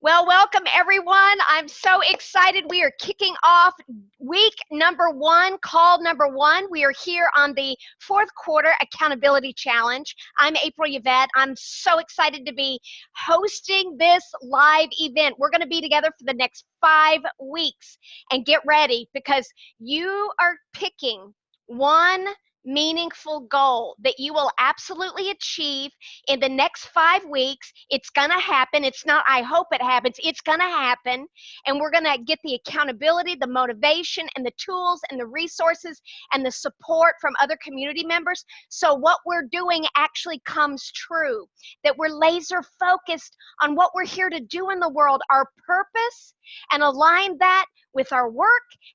Well, welcome everyone. I'm so excited. We are kicking off week number one, call number one. We are here on the fourth quarter accountability challenge. I'm April Yvette. I'm so excited to be hosting this live event. We're going to be together for the next 5 weeks, and get ready because you are picking one meaningful goal that you will absolutely achieve in the next 5 weeks. It's going to happen. It's not, I hope it happens. It's going to happen. And we're going to get the accountability, the motivation, and the tools, and the resources, and the support from other community members. So what we're doing actually comes true, that we're laser focused on what we're here to do in the world, our purpose, and align that with our work.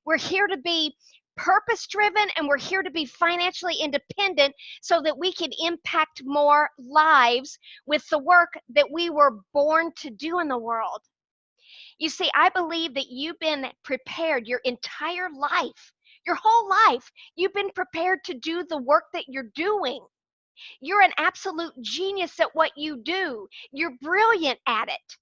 We're here to be purpose driven, and we're here to be financially independent so that we can impact more lives with the work that we were born to do in the world. You see, I believe that you've been prepared your entire life, your whole life. You've been prepared to do the work that you're doing. You're an absolute genius at what you do. You're brilliant at it.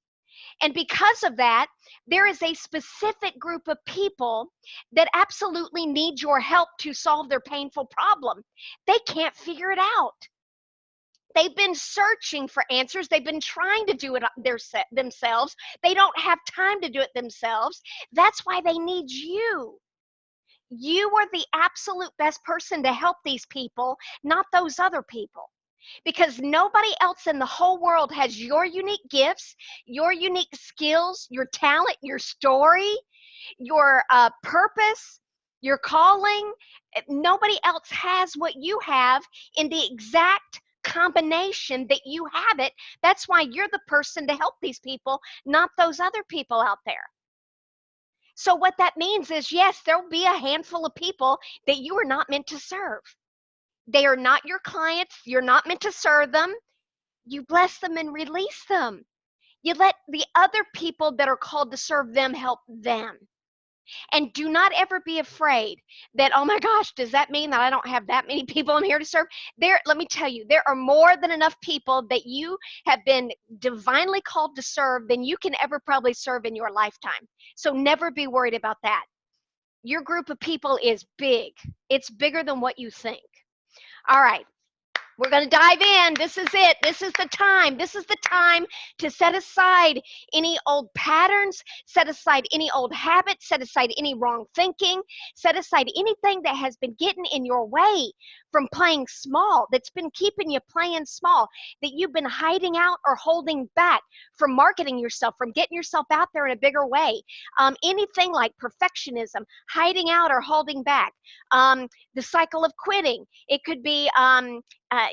And because of that, there is a specific group of people that absolutely need your help to solve their painful problem. They can't figure it out. They've been searching for answers. They've been trying to do it themselves. They don't have time to do it themselves. That's why they need you. You are the absolute best person to help these people, not those other people, because nobody else in the whole world has your unique gifts, your unique skills, your talent, your story, your purpose, your calling. Nobody else has what you have in the exact combination that you have it. That's why you're the person to help these people, not those other people out there. So what that means is, yes, there'll be a handful of people that you are not meant to serve. They are not your clients. You're not meant to serve them. You bless them and release them. You let the other people that are called to serve them help them. And do not ever be afraid that, oh my gosh, does that mean that I don't have that many people I'm here to serve? Let me tell you, there are more than enough people that you have been divinely called to serve than you can ever probably serve in your lifetime. So never be worried about that. Your group of people is big. It's bigger than what you think. All right. We're going to dive in. This is it. This is the time. This is the time to set aside any old patterns, set aside any old habits, set aside any wrong thinking, set aside anything that has been getting in your way from playing small, that's been keeping you playing small, that you've been hiding out or holding back from marketing yourself, from getting yourself out there in a bigger way. Anything like perfectionism, hiding out or holding back. The cycle of quitting. It could be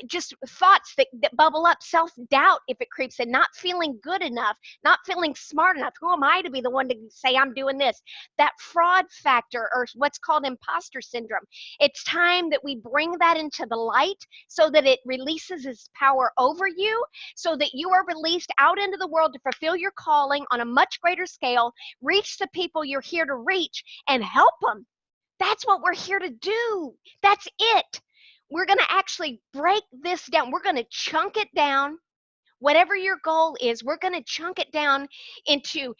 just thoughts that bubble up, self-doubt if it creeps in, not feeling good enough, not feeling smart enough. Who am I to be the one to say I'm doing this? That fraud factor, or what's called imposter syndrome. It's time that we bring that into the light so that it releases its power over you, so that you are released out into the world to fulfill your calling on a much greater scale, reach the people you're here to reach, and help them. That's what we're here to do. That's it. We're going to actually break this down. We're going to chunk it down. Whatever your goal is, we're going to chunk it down into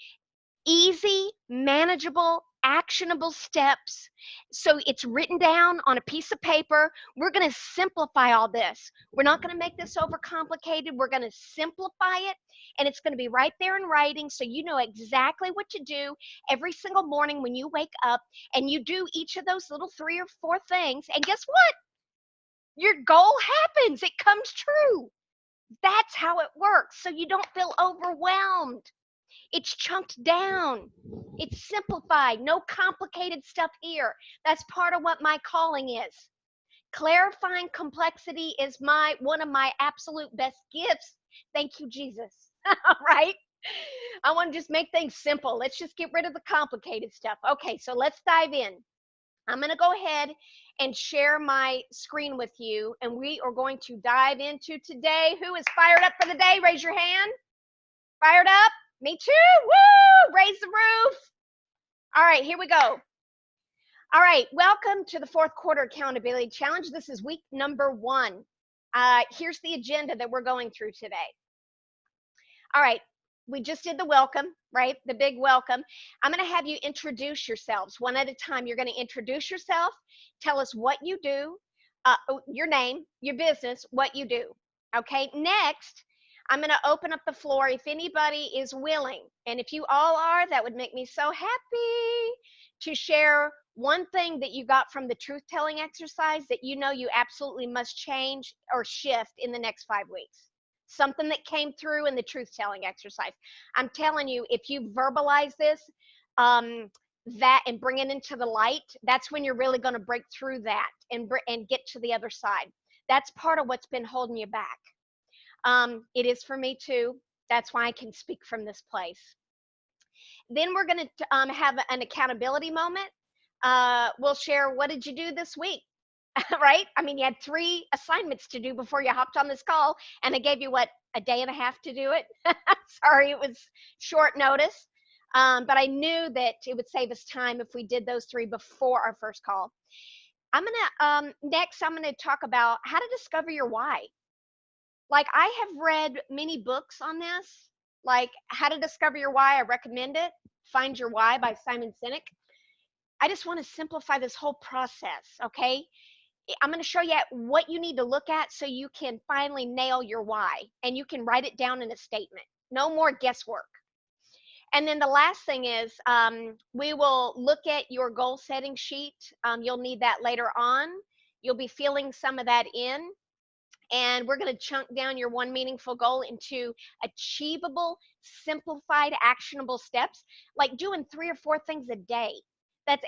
easy, manageable, actionable steps. So it's written down on a piece of paper. We're going to simplify all this. We're not going to make this overcomplicated. We're going to simplify it, and it's going to be right there in writing so you know exactly what to do every single morning when you wake up, and you do each of those little 3 or 4 things. And guess what? Your goal happens. It comes true. That's how it works. So you don't feel overwhelmed. It's chunked down. It's simplified. No complicated stuff here. That's part of what my calling is. Clarifying complexity is one of my absolute best gifts. Thank you, Jesus. Right? I want to just make things simple. Let's just get rid of the complicated stuff. Okay, so let's dive in. I'm going to go ahead and share my screen with you, and we are going to dive into today. Who is fired up for the day? Raise your hand. Fired up? Me too. Woo! Raise the roof. All right, here we go. All right, welcome to the fourth quarter accountability challenge. This is week number 1. Here's the agenda that we're going through today. All right, we just did the welcome, right? The big welcome. I'm going to have you introduce yourselves one at a time. You're going to introduce yourself, tell us what you do, your name, your business, what you do. Okay, next, I'm going to open up the floor if anybody is willing. And if you all are, that would make me so happy to share one thing that you got from the truth telling exercise that you know you absolutely must change or shift in the next 5 weeks. Something that came through in the truth telling exercise. I'm telling you, if you verbalize this, that and bring it into the light, that's when you're really going to break through that and get to the other side. That's part of what's been holding you back. It is for me too. That's why I can speak from this place. Then we're going to have an accountability moment. We'll share, what did you do this week? Right? I mean, you had 3 assignments to do before you hopped on this call, and I gave you, what, a day and a half to do it? Sorry, it was short notice. But I knew that it would save us time if we did those 3 before our first call. Next, I'm going to talk about how to discover your why. Like, I have read many books on this, like How to Discover Your Why. I recommend it. Find Your Why by Simon Sinek. I just want to simplify this whole process, okay? I'm going to show you what you need to look at so you can finally nail your why, and you can write it down in a statement. No more guesswork. And then the last thing is we will look at your goal setting sheet. You'll need that later on. You'll be filling some of that in. And we're going to chunk down your one meaningful goal into achievable, simplified, actionable steps, like doing 3 or 4 things a day.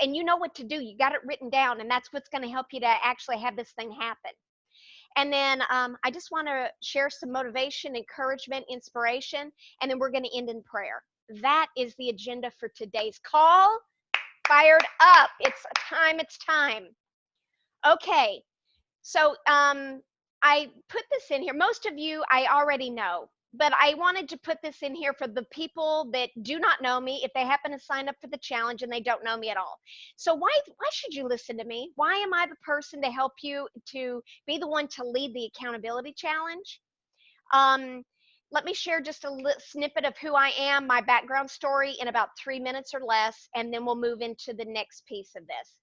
And you know what to do. You got it written down, and that's what's going to help you to actually have this thing happen. And then I just want to share some motivation, encouragement, inspiration, and then we're going to end in prayer. That is the agenda for today's call. Fired up. It's time. It's time. Okay. So I put this in here. Most of you I already know, but I wanted to put this in here for the people that do not know me, if they happen to sign up for the challenge and they don't know me at all. So why should you listen to me? Why am I the person to help you to be the one to lead the accountability challenge? Let me share just a snippet of who I am, my background story in about 3 minutes or less, and then we'll move into the next piece of this.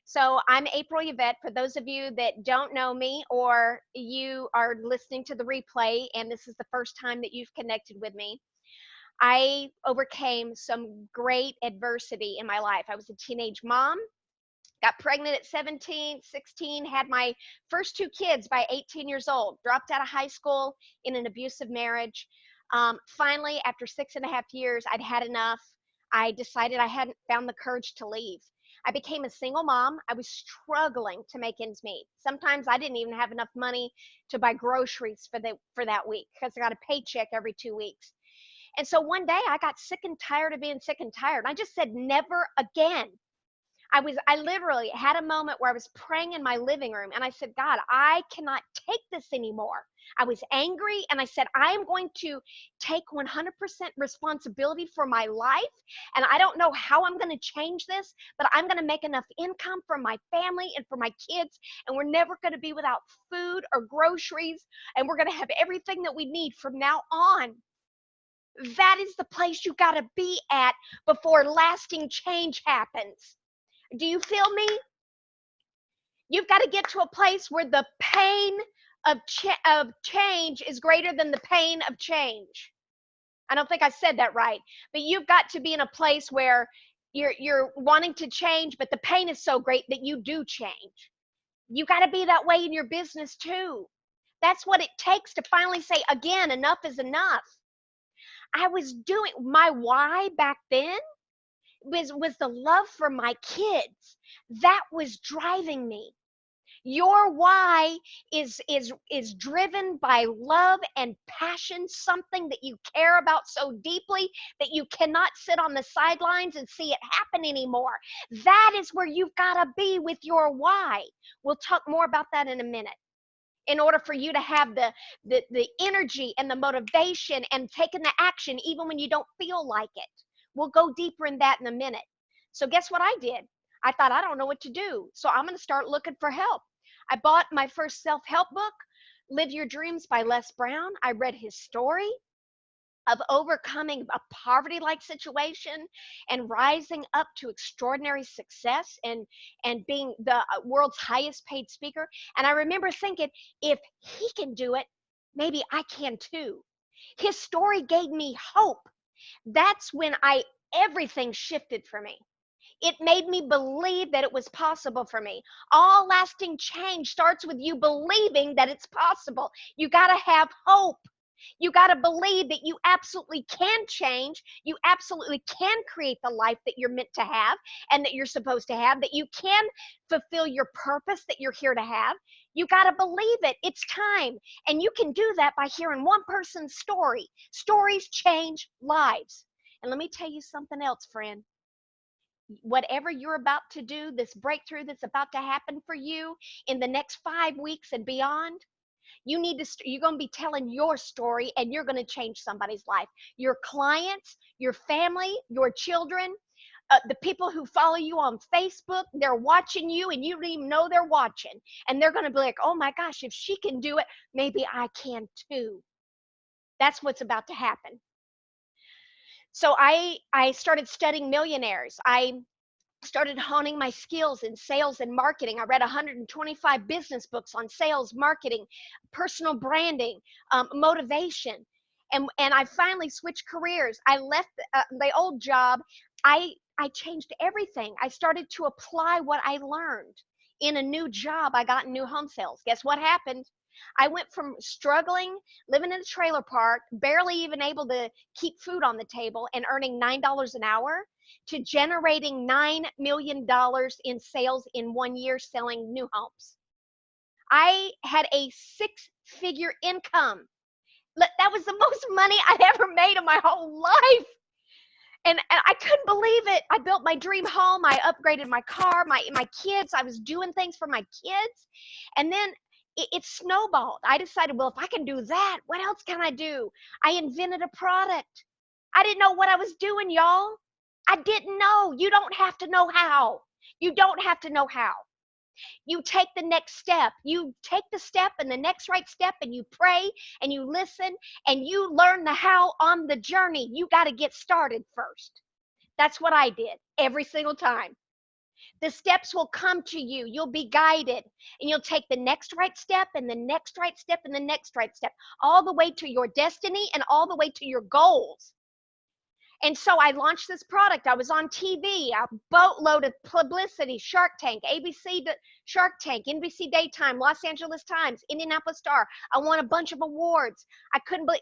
So I'm April Yvette. For those of you that don't know me, or you are listening to the replay and this is the first time that you've connected with me, I overcame some great adversity in my life. I was a teenage mom, got pregnant at 17, 16, had my first 2 kids by 18 years old, dropped out of high school in an abusive marriage. Finally, after 6.5 years, I'd had enough. I decided I hadn't found the courage to leave. I became a single mom. I was struggling to make ends meet. Sometimes I didn't even have enough money to buy groceries for that week because I got a paycheck every 2 weeks. And so one day I got sick and tired of being sick and tired. I just said, never again. I literally had a moment where I was praying in my living room and I said, God, I cannot take this anymore. I was angry and I said, I am going to take 100% responsibility for my life. And I don't know how I'm going to change this, but I'm going to make enough income for my family and for my kids. And we're never going to be without food or groceries. And we're going to have everything that we need from now on. That is the place you got to be at before lasting change happens. Do you feel me? You've got to get to a place where the pain of change is greater than the pain of change. I don't think I said that right, but you've got to be in a place where you're wanting to change, but the pain is so great that you do change. You got to be that way in your business too. That's what it takes to finally say, again, enough is enough. I was doing my why back then was the love for my kids. That was driving me. Your why is driven by love and passion, something that you care about so deeply that you cannot sit on the sidelines and see it happen anymore. That is where you've got to be with your why. We'll talk more about that in a minute. In order for you to have the energy and the motivation and taking the action even when you don't feel like it. We'll go deeper in that in a minute. So guess what I did? I thought, I don't know what to do. So I'm going to start looking for help. I bought my first self-help book, Live Your Dreams by Les Brown. I read his story. of overcoming a poverty-like situation and rising up to extraordinary success and being the world's highest paid speaker. And I remember thinking, if he can do it, maybe I can too. His story gave me hope. That's when everything shifted for me. It made me believe that it was possible for me. All lasting change starts with you believing that it's possible. You got to have hope. You got to believe that you absolutely can change. You absolutely can create the life that you're meant to have and that you're supposed to have, that you can fulfill your purpose that you're here to have. You got to believe it. It's time. And you can do that by hearing one person's story. Stories change lives. And let me tell you something else, friend. Whatever you're about to do, this breakthrough that's about to happen for you in the next 5 weeks and beyond, you're going to be telling your story, and you're going to change somebody's life. Your clients, your family, your children, the people who follow you on Facebook, they're watching you and you don't even know they're watching. And they're going to be like, oh my gosh, if she can do it, maybe I can too. That's what's about to happen. So I started studying millionaires. I started honing my skills in sales and marketing. I read 125 business books on sales, marketing, personal branding, motivation. And I finally switched careers. I left the old job. I changed everything. I started to apply what I learned in a new job I got in new home sales. Guess what happened? I went from struggling, living in a trailer park, barely even able to keep food on the table and earning $9 an hour to generating $9 million in sales in 1 year selling new homes. I had a 6-figure income. That was the most money I'd ever made in my whole life. And I couldn't believe it. I built my dream home. I upgraded my car, my kids. I was doing things for my kids. And then it snowballed. I decided, well, if I can do that, what else can I do? I invented a product. I didn't know what I was doing, y'all. I didn't know. You don't have to know how. You don't have to know how. You take the next step. You take the step and the next right step, and you pray and you listen and you learn the how on the journey. You got to get started first. That's what I did every single time. The steps will come to you. You'll be guided, and you'll take the next right step and the next right step and the next right step, all the way to your destiny and all the way to your goals. And so I launched this product. I was on TV, a boatload of publicity, Shark Tank, ABC Shark Tank, NBC Daytime, Los Angeles Times, Indianapolis Star. I won a bunch of awards. I couldn't believe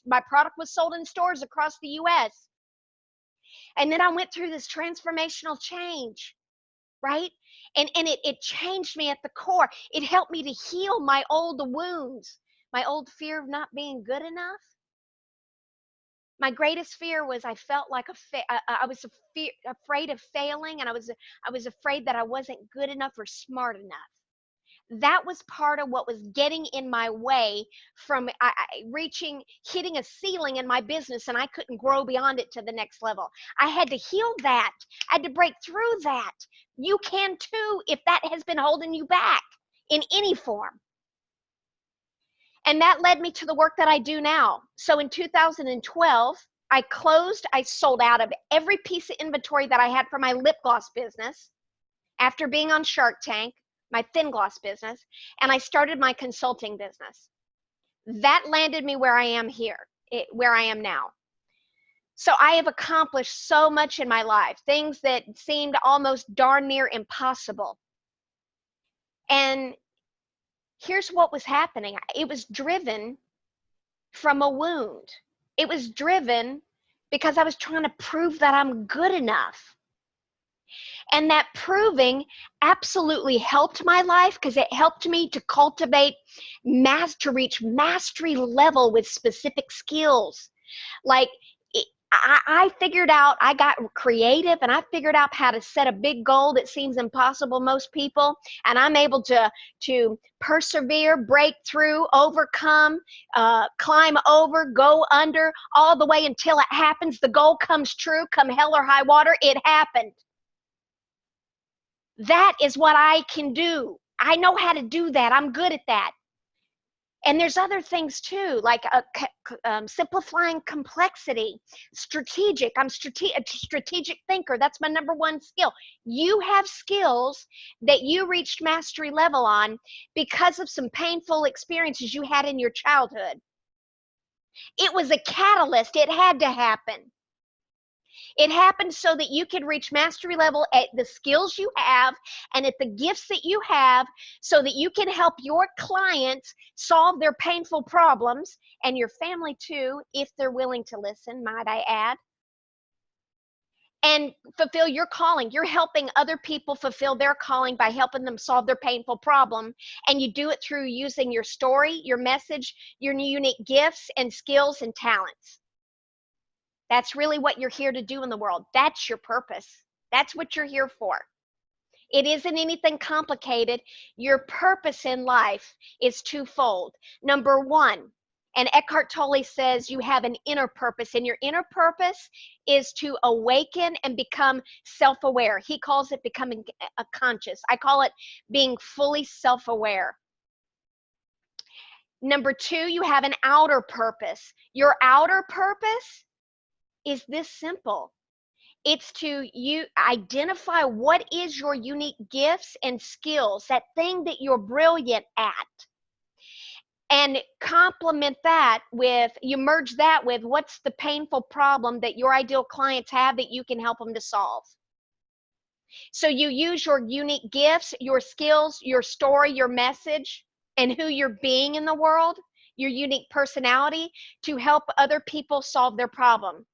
my product was sold in stores across the US. And then I went through this transformational change, right? And it changed me at the core. It helped me to heal my old wounds, my old fear of not being good enough. My greatest fear was I felt like I was afraid of failing, and I was afraid that I wasn't good enough or smart enough. That was part of what was getting in my way from hitting a ceiling in my business, and I couldn't grow beyond it to the next level. I had to heal that. I had to break through that. You can too if that has been holding you back in any form. And that led me to the work that I do now. So in 2012, I sold out of every piece of inventory that I had for my lip gloss business after being on Shark Tank, my thin gloss business, and I started my consulting business. That landed me where I am where I am now. So I have accomplished so much in my life, things that seemed almost darn near impossible. And here's what was happening. It was driven from a wound. It was driven because I was trying to prove that I'm good enough. And that proving absolutely helped my life because it helped me to cultivate to reach mastery level with specific skills. Like I figured out, I got creative, and I figured out how to set a big goal that seems impossible most people, and I'm able to persevere, break through, overcome, climb over, go under, all the way until it happens. The goal comes true, come hell or high water, it happened. That is what I can do. I know how to do that. I'm good at that. And there's other things too, like simplifying complexity, strategic. I'm a strategic thinker. That's my number one skill. You have skills that you reached mastery level on because of some painful experiences you had in your childhood. It was a catalyst. It had to happen. It happened so that you could reach mastery level at the skills you have and at the gifts that you have so that you can help your clients solve their painful problems and your family too, if they're willing to listen, might I add, and fulfill your calling. You're helping other people fulfill their calling by helping them solve their painful problem. And you do it through using your story, your message, your unique gifts and skills and talents. That's really what you're here to do in the world. That's your purpose. That's what you're here for. It isn't anything complicated. Your purpose in life is twofold. Number one, and Eckhart Tolle says you have an inner purpose, and your inner purpose is to awaken and become self-aware. He calls it becoming a conscious. I call it being fully self-aware. Number two, you have an outer purpose. Your outer purpose is this simple. It's to you identify what is your unique gifts and skills, that thing that you're brilliant at, and complement that with, you merge that with what's the painful problem that your ideal clients have that you can help them to solve. So you use your unique gifts, your skills, your story, your message, and who you're being in the world, your unique personality, to help other people solve their problem.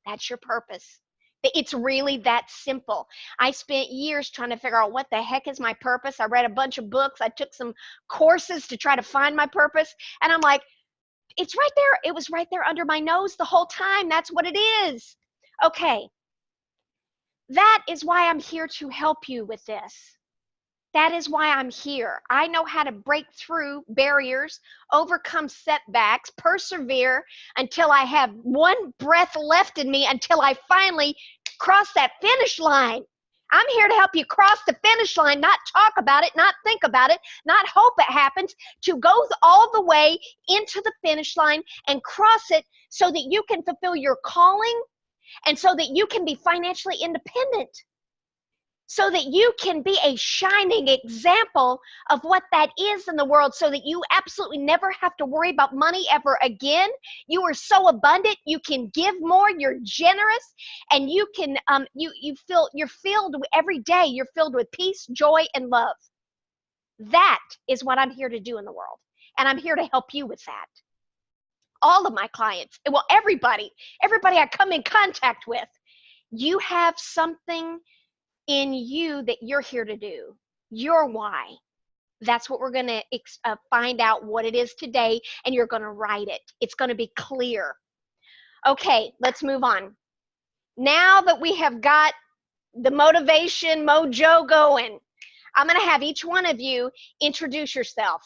That's your purpose. It's really that simple. I spent years trying to figure out what the heck is my purpose. I read a bunch of books. I took some courses to try to find my purpose. And I'm like, it's right there. It was right there under my nose the whole time. That's what it is. Okay. That is why I'm here to help you with this. That is why I'm here. I know how to break through barriers, overcome setbacks, persevere until I have one breath left in me, until I finally cross that finish line. I'm here to help you cross the finish line, not talk about it, not think about it, not hope it happens, to go all the way into the finish line and cross it so that you can fulfill your calling and so that you can be financially independent. So that you can be a shining example of what that is in the world, so that you absolutely never have to worry about money ever again. You are so abundant, you can give more, you're generous, and you can you're filled every day, you're filled with peace, joy, and love. That is what I'm here to do in the world, and I'm here to help you with that. All of my clients, well, everybody I come in contact with, you have something in you that you're here to do, your why. That's what we're going to find out what it is today, and you're going to write it. It's going to be clear. Okay, let's move on. Now that we have got the motivation mojo going, I'm going to have each one of you introduce yourself.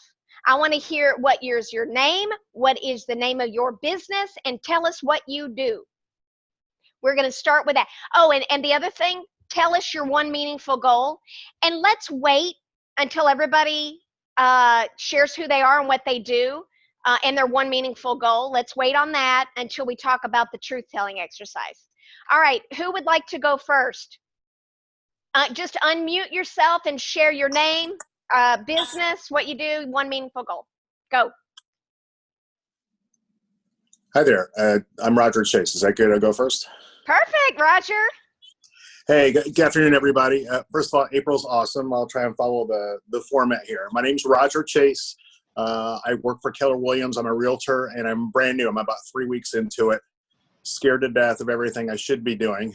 I want to hear what is your name, what is the name of your business, and tell us what you do. We're going to start with that. Oh, and the other thing, tell us your one meaningful goal, and let's wait until everybody shares who they are and what they do and their one meaningful goal. Let's wait on that until we talk about the truth-telling exercise. All right, who would like to go first? Just unmute yourself and share your name, business, what you do, one meaningful goal. Go. Hi there. I'm Roger Chase. Is that good? I'll go first. Perfect, Roger. Hey, good afternoon, everybody. First of all, April's awesome. I'll try and follow the format here. My name's Roger Chase. I work for Keller Williams. I'm a realtor, and I'm brand new. I'm about 3 weeks into it. Scared to death of everything I should be doing.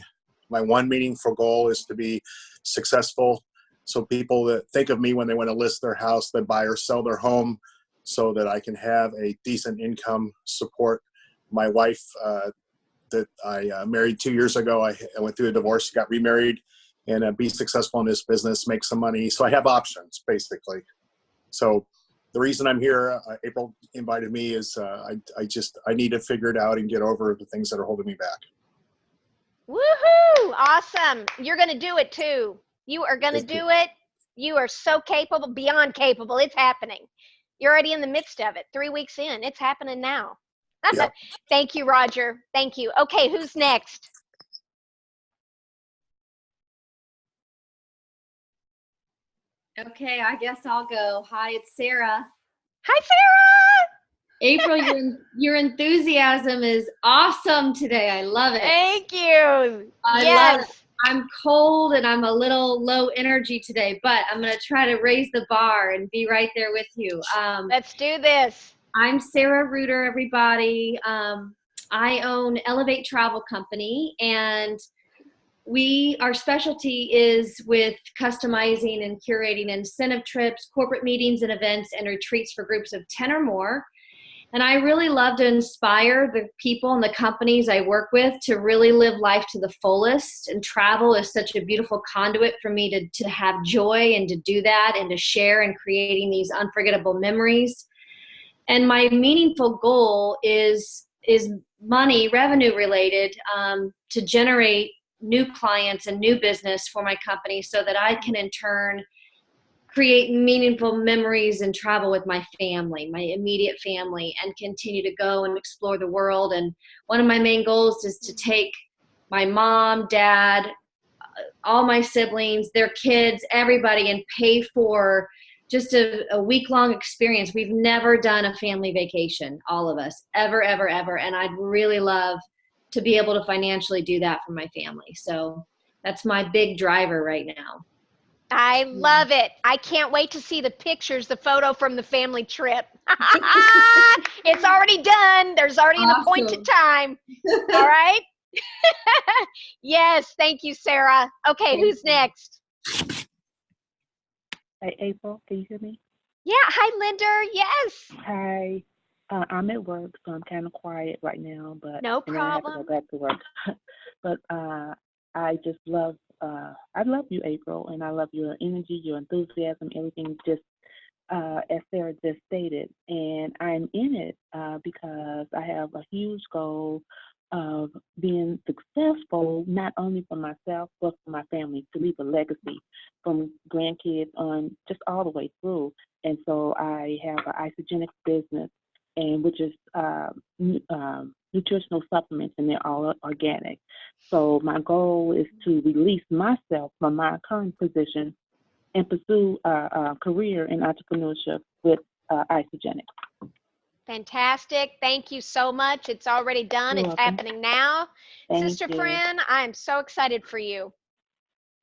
My one meaningful goal is to be successful, so people that think of me when they want to list their house, that buy or sell their home, so that I can have a decent income, support my wife that I married 2 years ago. I went through a divorce, got remarried, and be successful in this business, make some money. So I have options, basically. So the reason I'm here, April invited me, is I need to figure it out and get over the things that are holding me back. Woohoo! Awesome. You're going to do it too. You are going to do it. You are so capable, beyond capable. It's happening. You're already in the midst of it. 3 weeks in. It's happening now. Yep. Thank you, Roger. Thank you. Okay, who's next? Okay, I guess I'll go. Hi, it's Sarah. Hi, Sarah. April, your enthusiasm is awesome today. I love it. Thank you. I love it. I'm cold and I'm a little low energy today, but I'm going to try to raise the bar and be right there with you. Let's do this. I'm Sarah Reuter, everybody. I own Elevate Travel Company, and our specialty is with customizing and curating incentive trips, corporate meetings and events, and retreats for groups of 10 or more. And I really love to inspire the people and the companies I work with to really live life to the fullest. And travel is such a beautiful conduit for me to have joy and to do that and to share in creating these unforgettable memories. And my meaningful goal is money, revenue related, to generate new clients and new business for my company so that I can in turn create meaningful memories and travel with my family, my immediate family, and continue to go and explore the world. And one of my main goals is to take my mom, dad, all my siblings, their kids, everybody, and pay for just a week-long experience. We've never done a family vacation, all of us, ever, ever, ever. And I'd really love to be able to financially do that for my family. So that's my big driver right now. I love it. I can't wait to see the pictures, the photo from the family trip. It's already done. There's already an appointed time. All right. Yes. Thank you, Sarah. Okay. Who's next? Hey, April, can you hear me? Yeah. Hi, Linda. Yes. Hi. I'm at work, so I'm kind of quiet right now, but No and then I have to problem. go back to work. But I just love, I love you, April, and I love your energy, your enthusiasm, everything just as Sarah just stated. And I'm in it because I have a huge goal of being successful, not only for myself, but for my family, to leave a legacy from grandkids on just all the way through. And so I have an isogenic business, and which is nutritional supplements, and they're all organic. So my goal is to release myself from my current position and pursue a career in entrepreneurship with isogenic. Fantastic. Thank you so much. It's already done. You're It's welcome. happening now. Thank Sister you. Fran, I am so excited for you.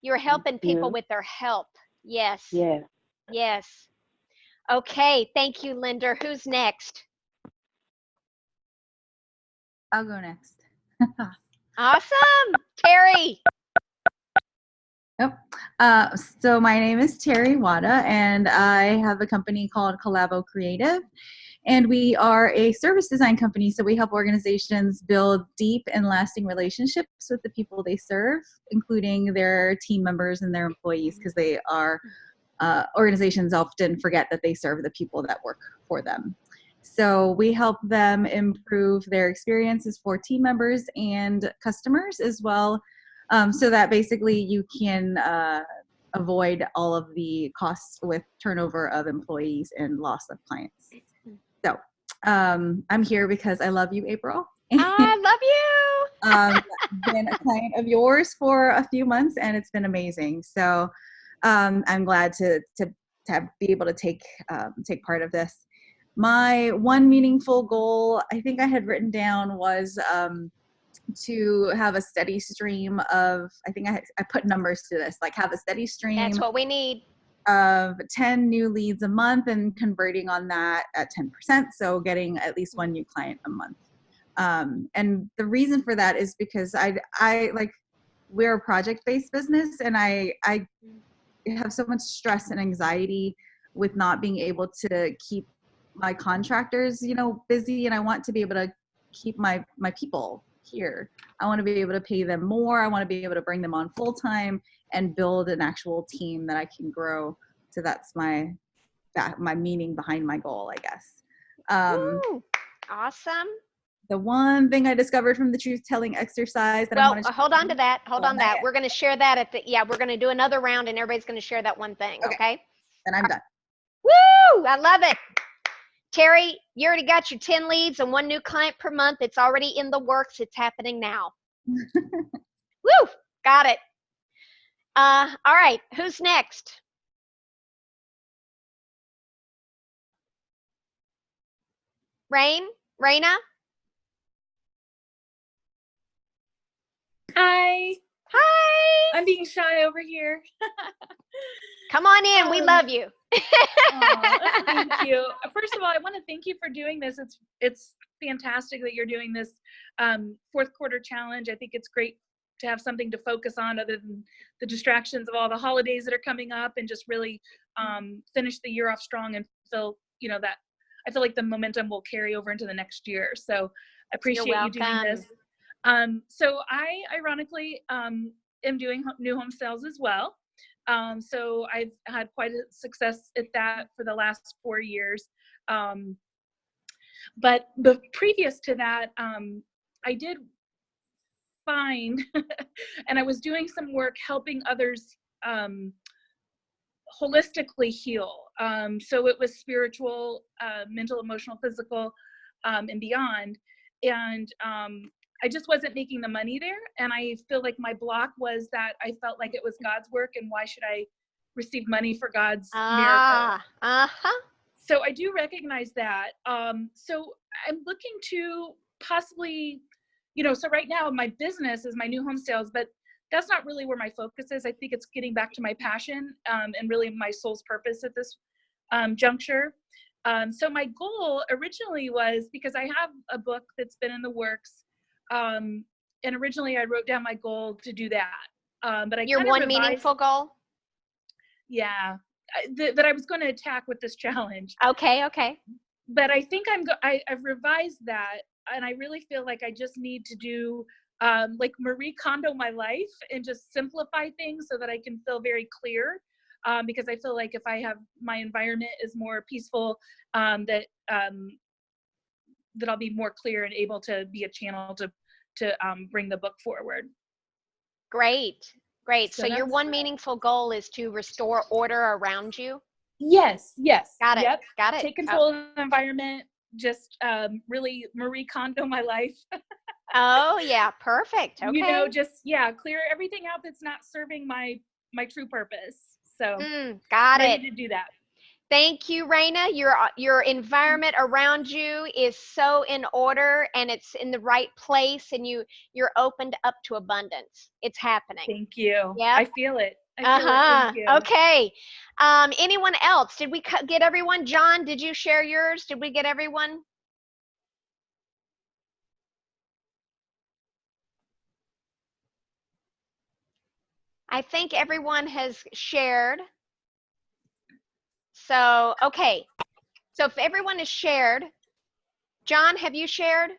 You're helping people you. with their help. Yes. Yes. Yes. Okay. Thank you, Linda. Who's next? I'll go next. Awesome. Terry. Yep. So my name is Terry Wada, and I have a company called Collabo Creative, and we are a service design company. So we help organizations build deep and lasting relationships with the people they serve, including their team members and their employees, because they are organizations often forget that they serve the people that work for them. So we help them improve their experiences for team members and customers as well, so that basically you can avoid all of the costs with turnover of employees and loss of clients. So I'm here because I love you, April. I love you. I've been a client of yours for a few months, and it's been amazing. So I'm glad to be able to take part of this. My one meaningful goal, I think I had written down, was to have a steady stream of, I think I put numbers to this, like have a steady stream. That's what we need. Of 10 new leads a month and converting on that at 10%. So getting at least one new client a month. And the reason for that is because I like, we're a project-based business, and I have so much stress and anxiety with not being able to keep my contractors, busy, and I want to be able to keep my people here. I want to be able to pay them more. I want to be able to bring them on full time and build an actual team that I can grow. So that's my meaning behind my goal, I guess. Woo. Awesome. The one thing I discovered from the truth telling exercise that I want to hold on to that. Hold on that. We're going to share that we're going to do another round, and everybody's going to share that one thing. Okay. Then I'm done. Woo! I love it. Terry, you already got your 10 leads and 1 new client per month. It's already in the works. It's happening now. Woo! Got it. All right. Who's next? Raina? Hi. Hi. I'm being shy over here. Come on in. We love you. Thank you. First of all, I want to thank you for doing this. It's fantastic that you're doing this fourth quarter challenge. I think it's great to have something to focus on other than the distractions of all the holidays that are coming up, and just really finish the year off strong and feel, that I feel like the momentum will carry over into the next year. So I appreciate you doing this. So I ironically am doing new home sales as well. So I've had quite a success at that for the last 4 years. But previous to that, I did find, and I was doing some work helping others holistically heal. So it was spiritual, mental, emotional, physical, and beyond. And I just wasn't making the money there. And I feel like my block was that I felt like it was God's work, and why should I receive money for God's miracle? So I do recognize that. So I'm looking to possibly, so right now my business is my new home sales, but that's not really where my focus is. I think it's getting back to my passion and really my soul's purpose at this juncture. So my goal originally was, because I have a book that's been in the works, and originally I wrote down my goal to do that. But I Your one meaningful goal? Yeah, that I was going to attack with this challenge. Okay. But I think I've revised that, and I really feel like I just need to do like Marie Kondo my life and just simplify things so that I can feel very clear. Because I feel like if I have my environment is more peaceful, that I'll be more clear and able to be a channel to bring the book forward. Great. So your one meaningful goal is to restore order around you? Yes. Got it. Yep. Got it. Take control of the environment, just really Marie Kondo my life. Oh yeah, perfect. Okay. Just clear everything out that's not serving my true purpose. So got ready it. to do that. Thank you, Raina. Your environment around you is so in order, and it's in the right place, and you're opened up to abundance. It's happening. Thank you. Yeah. I feel it. Thank you. Okay. Anyone else? Did we get everyone? John, did you share yours? Did we get everyone? I think everyone has shared. So, okay. So if everyone has shared, John, have you shared?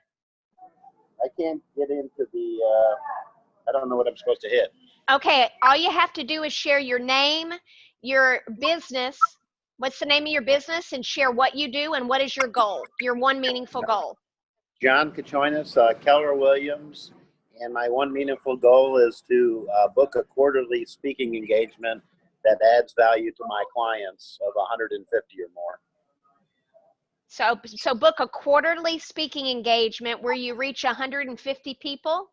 I can't get into the, I don't know what I'm supposed to hit. Okay, all you have to do is share your name, your business, what's the name of your business, and share what you do and what is your goal, your one meaningful goal. John Kachoinis, Keller Williams, and my one meaningful goal is to book a quarterly speaking engagement that adds value to my clients of 150 or more. So book a quarterly speaking engagement where you reach 150 people?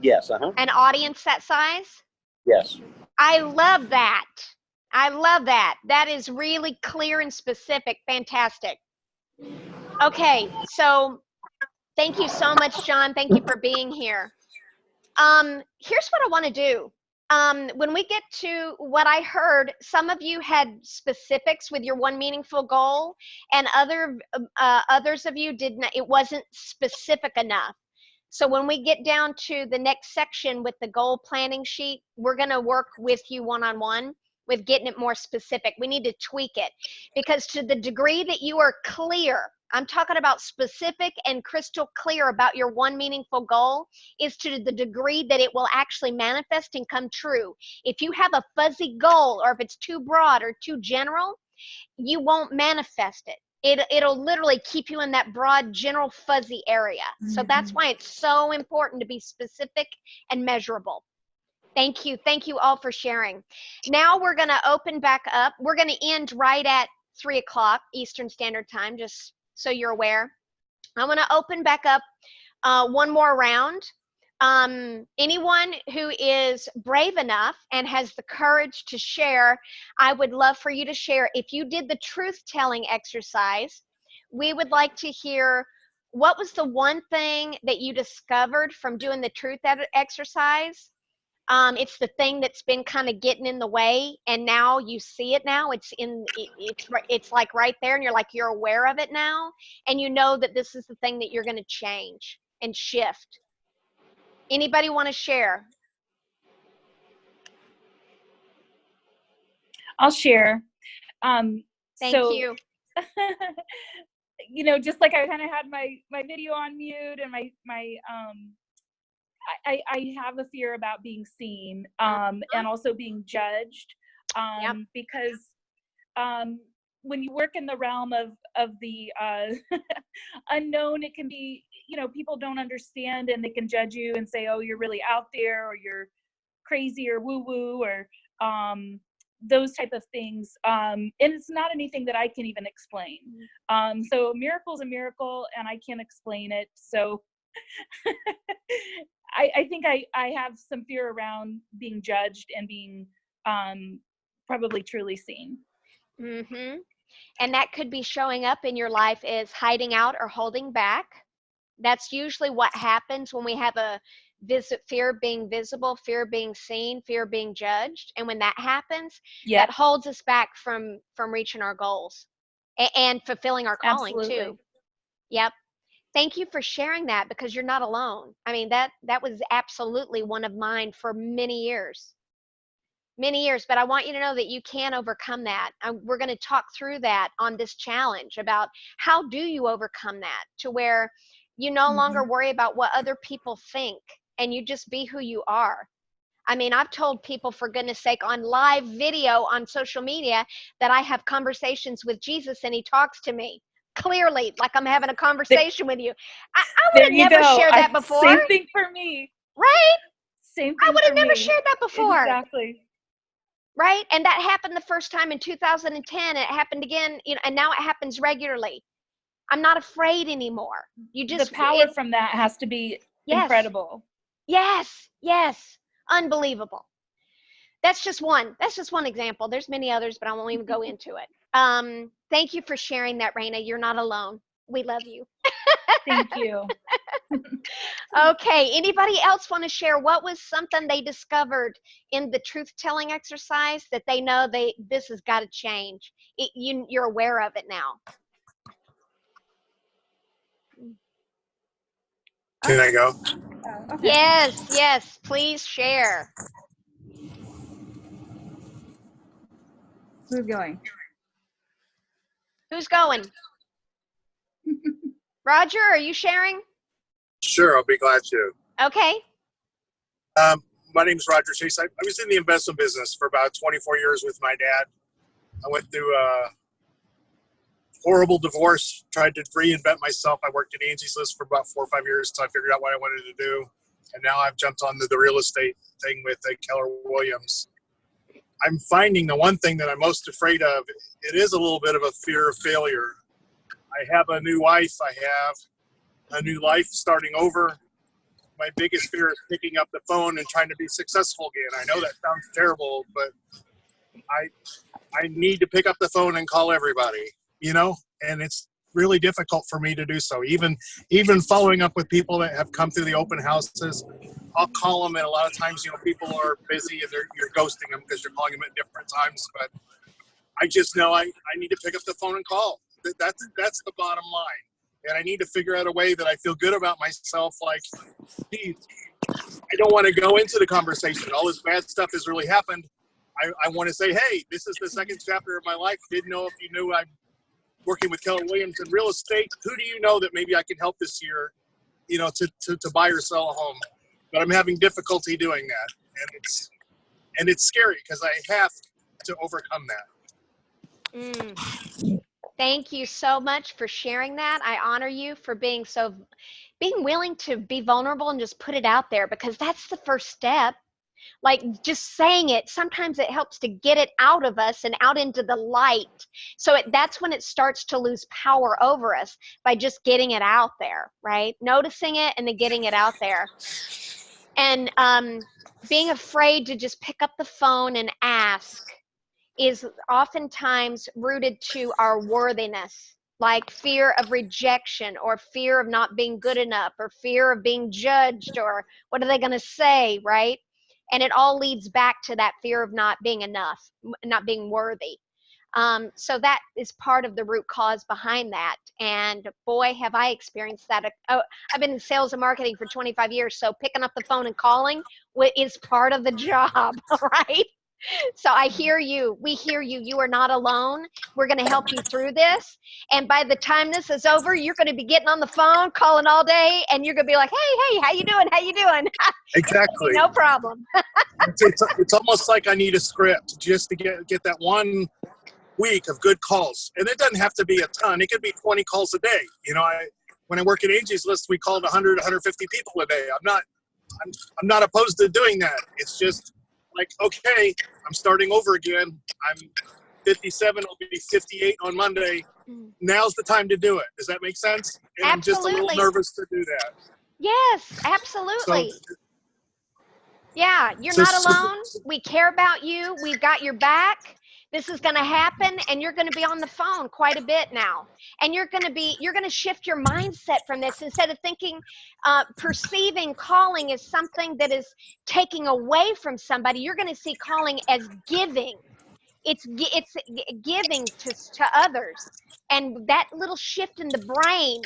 Yes, An audience that size? Yes. I love that. That is really clear and specific. Fantastic. Okay, so thank you so much, John. Thank you for being here. Here's what I want to do. When we get to what I heard, some of you had specifics with your one meaningful goal, and others of you did not. It wasn't specific enough. So when we get down to the next section with the goal planning sheet, we're going to work with you one-on-one with getting it more specific. We need to tweak it, because to the degree that you are clear, I'm talking about specific and crystal clear about your one meaningful goal, is to the degree that it will actually manifest and come true. If you have a fuzzy goal, or if it's too broad or too general, you won't manifest it. It'll literally keep you in that broad, general, fuzzy area. So that's why it's so important to be specific and measurable. Thank you. Thank you all for sharing. Now we're going to open back up. We're going to end right at 3 o'clock Eastern Standard Time, just so you're aware. I want to open back up one more round. Anyone who is brave enough and has the courage to share, I would love for you to share. If you did the truth-telling exercise, we would like to hear what was the one thing that you discovered from doing the truth exercise. It's the thing that's been kind of getting in the way, and now you see it now. It's like right there, and you're aware of it now, and you know that this is the thing that you're going to change and shift. Anybody want to share? I'll share. Thank you. You know, just like I kind of had my video on mute, and I have a fear about being seen, and also being judged, because when you work in the realm of the unknown, it can be, you know, people don't understand, and they can judge you and say, oh, you're really out there, or you're crazy, or woo woo, or those type of things, and it's not anything that I can even explain. So a miracle is a miracle, and I can't explain it. So I think I have some fear around being judged and being probably truly seen. Mm-hmm. And that could be showing up in your life as hiding out or holding back. That's usually what happens when we have a fear of being visible, fear of being seen, fear of being judged. And when that happens, that holds us back from reaching our goals and fulfilling our calling. Absolutely. Too. Yep. Thank you for sharing that, because you're not alone. I mean, that was absolutely one of mine for many years. But I want you to know that you can overcome that. We're going to talk through that on this challenge about how do you overcome that, to where you no longer worry about what other people think, and you just be who you are. I mean, I've told people, for goodness sake, on live video on social media, that I have conversations with Jesus, and he talks to me clearly, like I'm having a conversation with you. I would have never shared that before. Same thing for me. Right? Same thing I would have for never me. shared that before. Exactly. Right? And that happened the first time in 2010. And it happened again, you know, and now it happens regularly. I'm not afraid anymore. The power from that has to be incredible. Yes. Unbelievable. That's just one example. There's many others, but I won't even go into it. Thank you for sharing that, Raina. You're not alone. We love you. Thank you. Okay, anybody else want to share what was something they discovered in the truth-telling exercise that they know this has got to change? You're aware of it now. Can I go? Oh, okay. Yes, please share. Who's going? Who's going? Roger, are you sharing? Sure, I'll be glad to. Okay. My name is Roger Chase. I was in the investment business for about 24 years with my dad. I went through a horrible divorce, tried to reinvent myself. I worked at Angie's List for about 4 or 5 years until I figured out what I wanted to do. And now I've jumped on the real estate thing with Keller Williams. I'm finding the one thing that I'm most afraid of, it is a little bit of a fear of failure. I have a new wife. I have a new life starting over. My biggest fear is picking up the phone and trying to be successful again. I know that sounds terrible, but I need to pick up the phone and call everybody, you know, and it's really difficult for me to do so. Even following up with people that have come through the open houses, I'll call them, and a lot of times, you know, people are busy and you're ghosting them because you're calling them at different times. But I just know I need to pick up the phone and call. That's the bottom line. And I need to figure out a way that I feel good about myself. Like, geez, I don't want to go into the conversation. All this bad stuff has really happened. I want to say, hey, this is the second chapter of my life. Didn't know if you knew I'm working with Keller Williams in real estate. Who do you know that maybe I can help this year, you know, to buy or sell a home? But I'm having difficulty doing that. And it's scary because I have to overcome that. Thank you so much for sharing that. I honor you for being willing to be vulnerable and just put it out there, because that's the first step. Like just saying it, sometimes it helps to get it out of us and out into the light. So that's when it starts to lose power over us, by just getting it out there, right? Noticing it and then getting it out there. And being afraid to just pick up the phone and ask is oftentimes rooted to our worthiness, like fear of rejection, or fear of not being good enough, or fear of being judged, or what are they going to say, right? And it all leads back to that fear of not being enough, not being worthy. So that is part of the root cause behind that. And boy, have I experienced that. I've been in sales and marketing for 25 years, so picking up the phone and calling is part of the job, right? So I hear you. We hear you. You are not alone. We're going to help you through this. And by the time this is over, you're going to be getting on the phone, calling all day, and you're going to be like, hey, how you doing? How you doing? Exactly. No problem. It's almost like I need a script just to get that one week of good calls. And it doesn't have to be a ton. It could be 20 calls a day. You know, when I work at Angie's List, we called 100, 150 people a day. I'm not opposed to doing that. It's just like, okay, I'm starting over again. I'm 57, I'll be 58 on Monday. Now's the time to do it. Does that make sense? And Absolutely. I'm just a little nervous to do that. Yes, absolutely. Yeah, you're not alone. We care about you. We've got your back. This is going to happen, and you're going to be on the phone quite a bit now. And you're going to shift your mindset from this. Instead of thinking, perceiving calling as something that is taking away from somebody, you're going to see calling as giving. It's giving to others. And that little shift in the brain,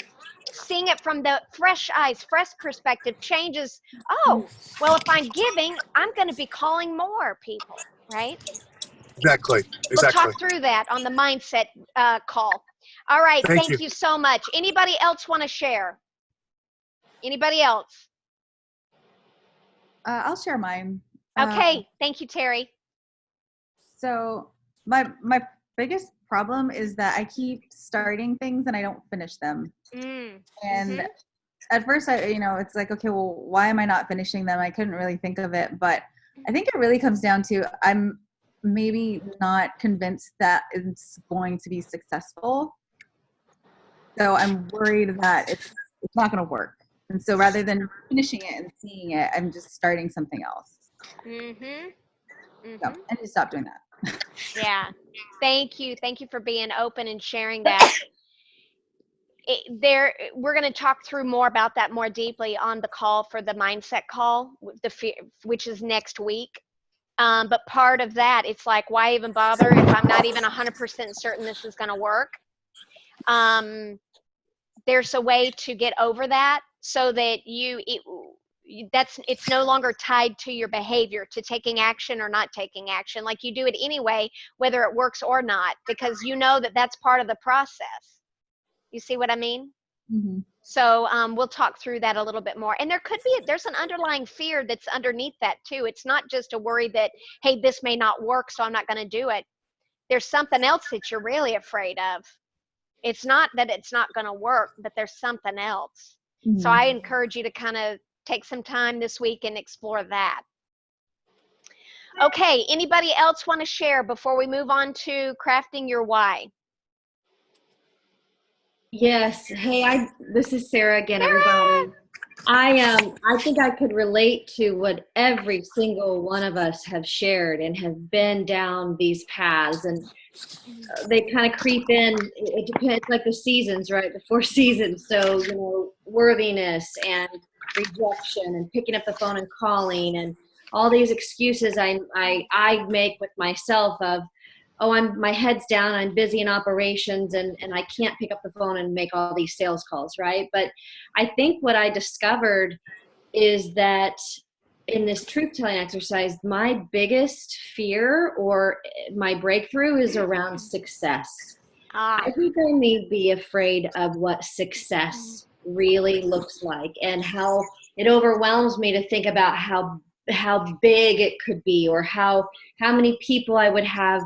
seeing it from the fresh eyes, fresh perspective, changes. Oh, well, if I'm giving, I'm going to be calling more people, right? Exactly. We'll talk through that on the mindset call. All right. Thank you so much. Anybody else want to share? Anybody else? I'll share mine. Okay. Thank you, Terry. So my biggest problem is that I keep starting things and I don't finish them. And at first, it's like, okay, well, why am I not finishing them? I couldn't really think of it, but I think it really comes down to I'm maybe not convinced that it's going to be successful. So I'm worried that it's not going to work. And so rather than finishing it and seeing it, I'm just starting something else. So I need to stop doing that. Yeah. Thank you. Thank you for being open and sharing that. We're going to talk through more about that more deeply on the call for the mindset call, which is next week. But part of that, it's like, why even bother if I'm not even 100% certain this is going to work? There's a way to get over that so that it's no longer tied to your behavior, to taking action or not taking action. Like, you do it anyway, whether it works or not, because you know that that's part of the process. You see what I mean? So we'll talk through that a little bit more. And there's an underlying fear that's underneath that too. It's not just a worry that, hey, this may not work, so I'm not going to do it. There's something else that you're really afraid of. It's not that it's not going to work, but there's something else. So I encourage you to kind of take some time this week and explore that. Okay, anybody else want to share before we move on to crafting your why? Yes. Hey, this is Sarah again, everybody. I think I could relate to what every single one of us have shared and have been down these paths, and they kind of creep in. It depends, like the seasons, right? The 4 seasons. So, worthiness and rejection and picking up the phone and calling and all these excuses I make with myself of, oh, my head's down, I'm busy in operations, and I can't pick up the phone and make all these sales calls, right? But I think what I discovered is that in this truth-telling exercise, my biggest fear or my breakthrough is around success. I think I may be afraid of what success really looks like and how it overwhelms me to think about how big it could be, or how many people I would have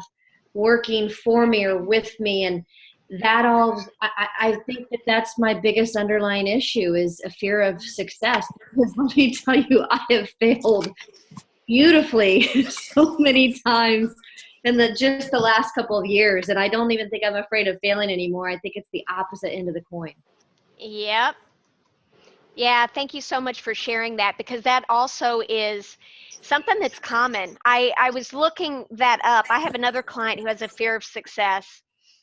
working for me or with me, and that all, I think that's my biggest underlying issue, is a fear of success. Because let me tell you, I have failed beautifully so many times in just the last couple of years, and I don't even think I'm afraid of failing anymore. I think it's the opposite end of the coin. Yep. Yeah, thank you so much for sharing that, because that also is something that's common. I was looking that up. I have another client who has a fear of success.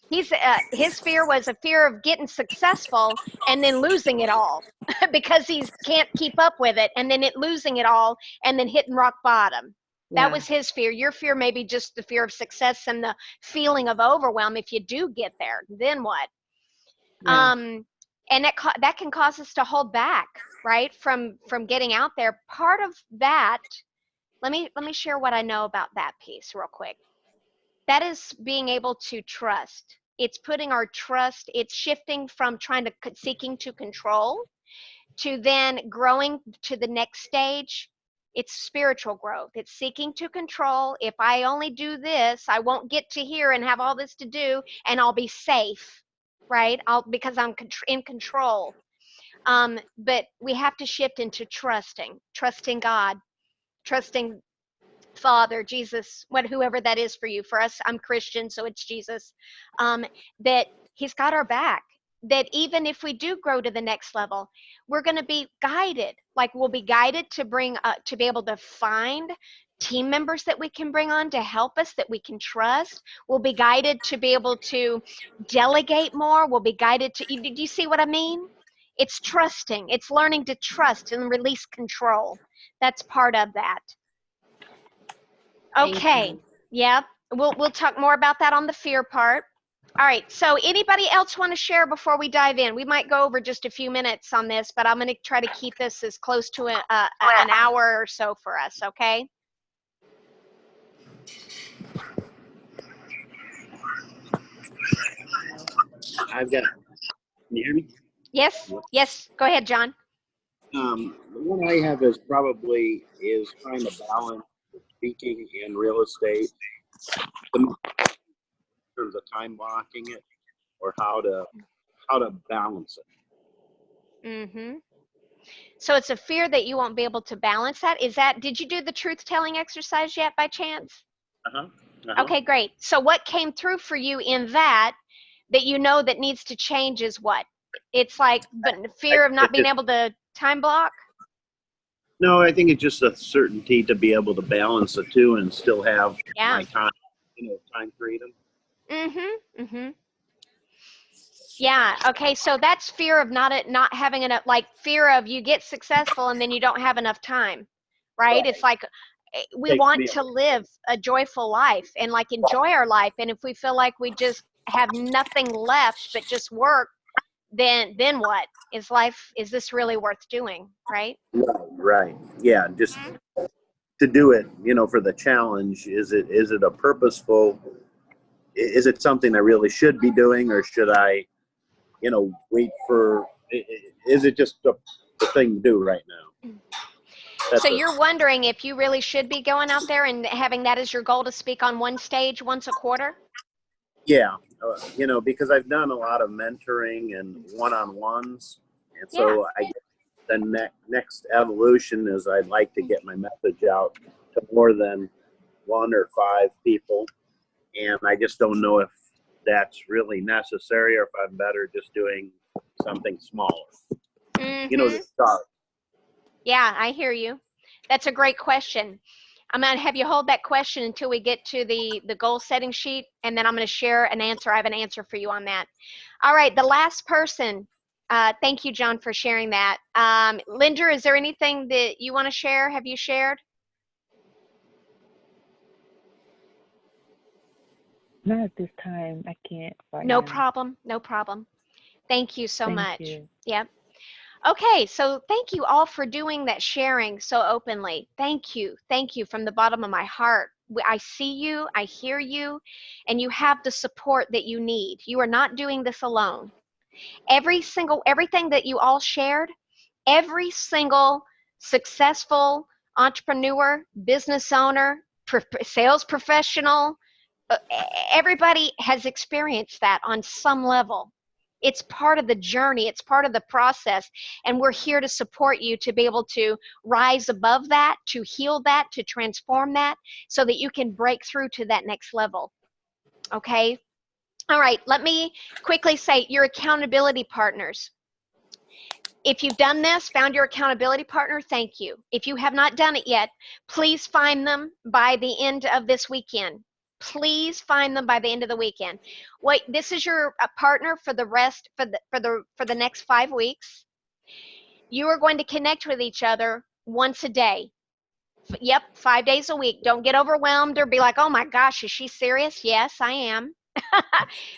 His fear was a fear of getting successful and then losing it all because he can't keep up with it, and then losing it all and then hitting rock bottom. That Yeah. was his fear. Your fear may be just the fear of success and the feeling of overwhelm if you do get there. Then what? Yeah. And that can cause us to hold back, right, from getting out there. Part of that, let me share what I know about that piece real quick. That is being able to trust. It's putting our trust, it's shifting from seeking to control to then growing to the next stage. It's spiritual growth. It's seeking to control. If I only do this, I won't get to here and have all this to do, and I'll be safe, right? Because I'm in control. But we have to shift into trusting God, trusting Father, Jesus, whoever that is for you. For us, I'm Christian, so it's Jesus. That He's got our back. That even if we do grow to the next level, we're going to be guided. Like, we'll be guided to be able to find team members that we can bring on to help us, that we can trust. We'll be guided to be able to delegate more. We'll be guided to. Do you see what I mean? It's trusting. It's learning to trust and release control. That's part of that. Okay. Yep. We'll talk more about that on the fear part. All right. So anybody else want to share before we dive in? We might go over just a few minutes on this, but I'm going to try to keep this as close to an hour or so for us. Okay. I've got. Can you hear me? Yes. Yes. Go ahead, John. The one I have is trying to balance speaking and real estate, in terms of time blocking it, or how to balance it. Mm-hmm. So it's a fear that you won't be able to balance that. Did you do the truth telling exercise yet by chance? Okay, great. So what came through for you in that you know that needs to change is what? It's like, but fear of not being able to time block? No, I think it's just a certainty to be able to balance the two and still have Yeah. my time, time freedom. Mm-hmm. Mm-hmm. Yeah. Okay. So that's fear of not having enough, like fear of you get successful and then you don't have enough time, right? It's like we want to live a joyful life and like enjoy our life. And if we feel like we just have nothing left but just work, then what? Is this really worth doing, right? Right. Yeah. Just to do it, for the challenge, is it a purposeful, is it something I really should be doing, or should I, wait for, is it just the thing to do right now? So you're wondering if you really should be going out there and having that as your goal to speak on one stage once a quarter? Yeah. Because I've done a lot of mentoring and one-on-ones. And so I guess the next evolution is I'd like to get my message out to more than 1 or 5 people. And I just don't know if that's really necessary, or if I'm better just doing something smaller. Mm-hmm. To start. Yeah, I hear you. That's a great question. I'm going to have you hold that question until we get to the goal setting sheet, and then I'm going to share an answer. I have an answer for you on that. All right, the last person. Thank you, John, for sharing that. Linda, is there anything that you want to share? Have you shared? Not at this time. I can't. No problem. No problem. Thank you so much. Thank you. Yep. Okay, so thank you all for doing that, sharing so openly. Thank you. Thank you from the bottom of my heart. I see you, I hear you, and you have the support that you need. You are not doing this alone. Everything that you all shared, every single successful entrepreneur, business owner, sales professional, everybody has experienced that on some level. It's part of the journey. It's part of the process. And we're here to support you to be able to rise above that, to heal that, to transform that so that you can break through to that next level. Okay? All right, let me quickly say your accountability partners. If you've done this, found your accountability partner, thank you. If you have not done it yet, please find them by the end of this weekend. Please find them by the end of the weekend. Wait, this is your partner for the rest for the next 5 weeks. You are going to connect with each other once a day. Yep, 5 days a week. Don't get overwhelmed or be like, "Oh my gosh, is she serious?" Yes, I am.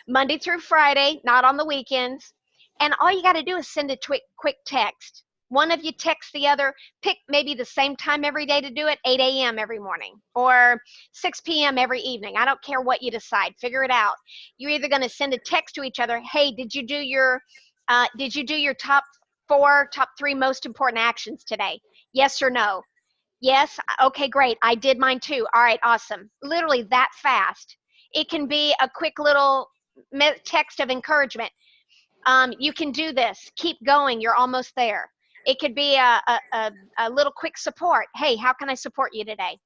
Monday through Friday, not on the weekends. And all you got to do is send a quick text. One of you texts the other, pick maybe the same time every day to do it, 8 a.m. every morning or 6 p.m. every evening. I don't care what you decide. Figure it out. You're either going to send a text to each other, "Hey, did you do your top 3 most important actions today? Yes or no?" Yes. Okay, great. I did mine too. All right, awesome. Literally that fast. It can be a quick little text of encouragement. You can do this. Keep going. You're almost there. It could be a little quick support. "Hey, how can I support you today?"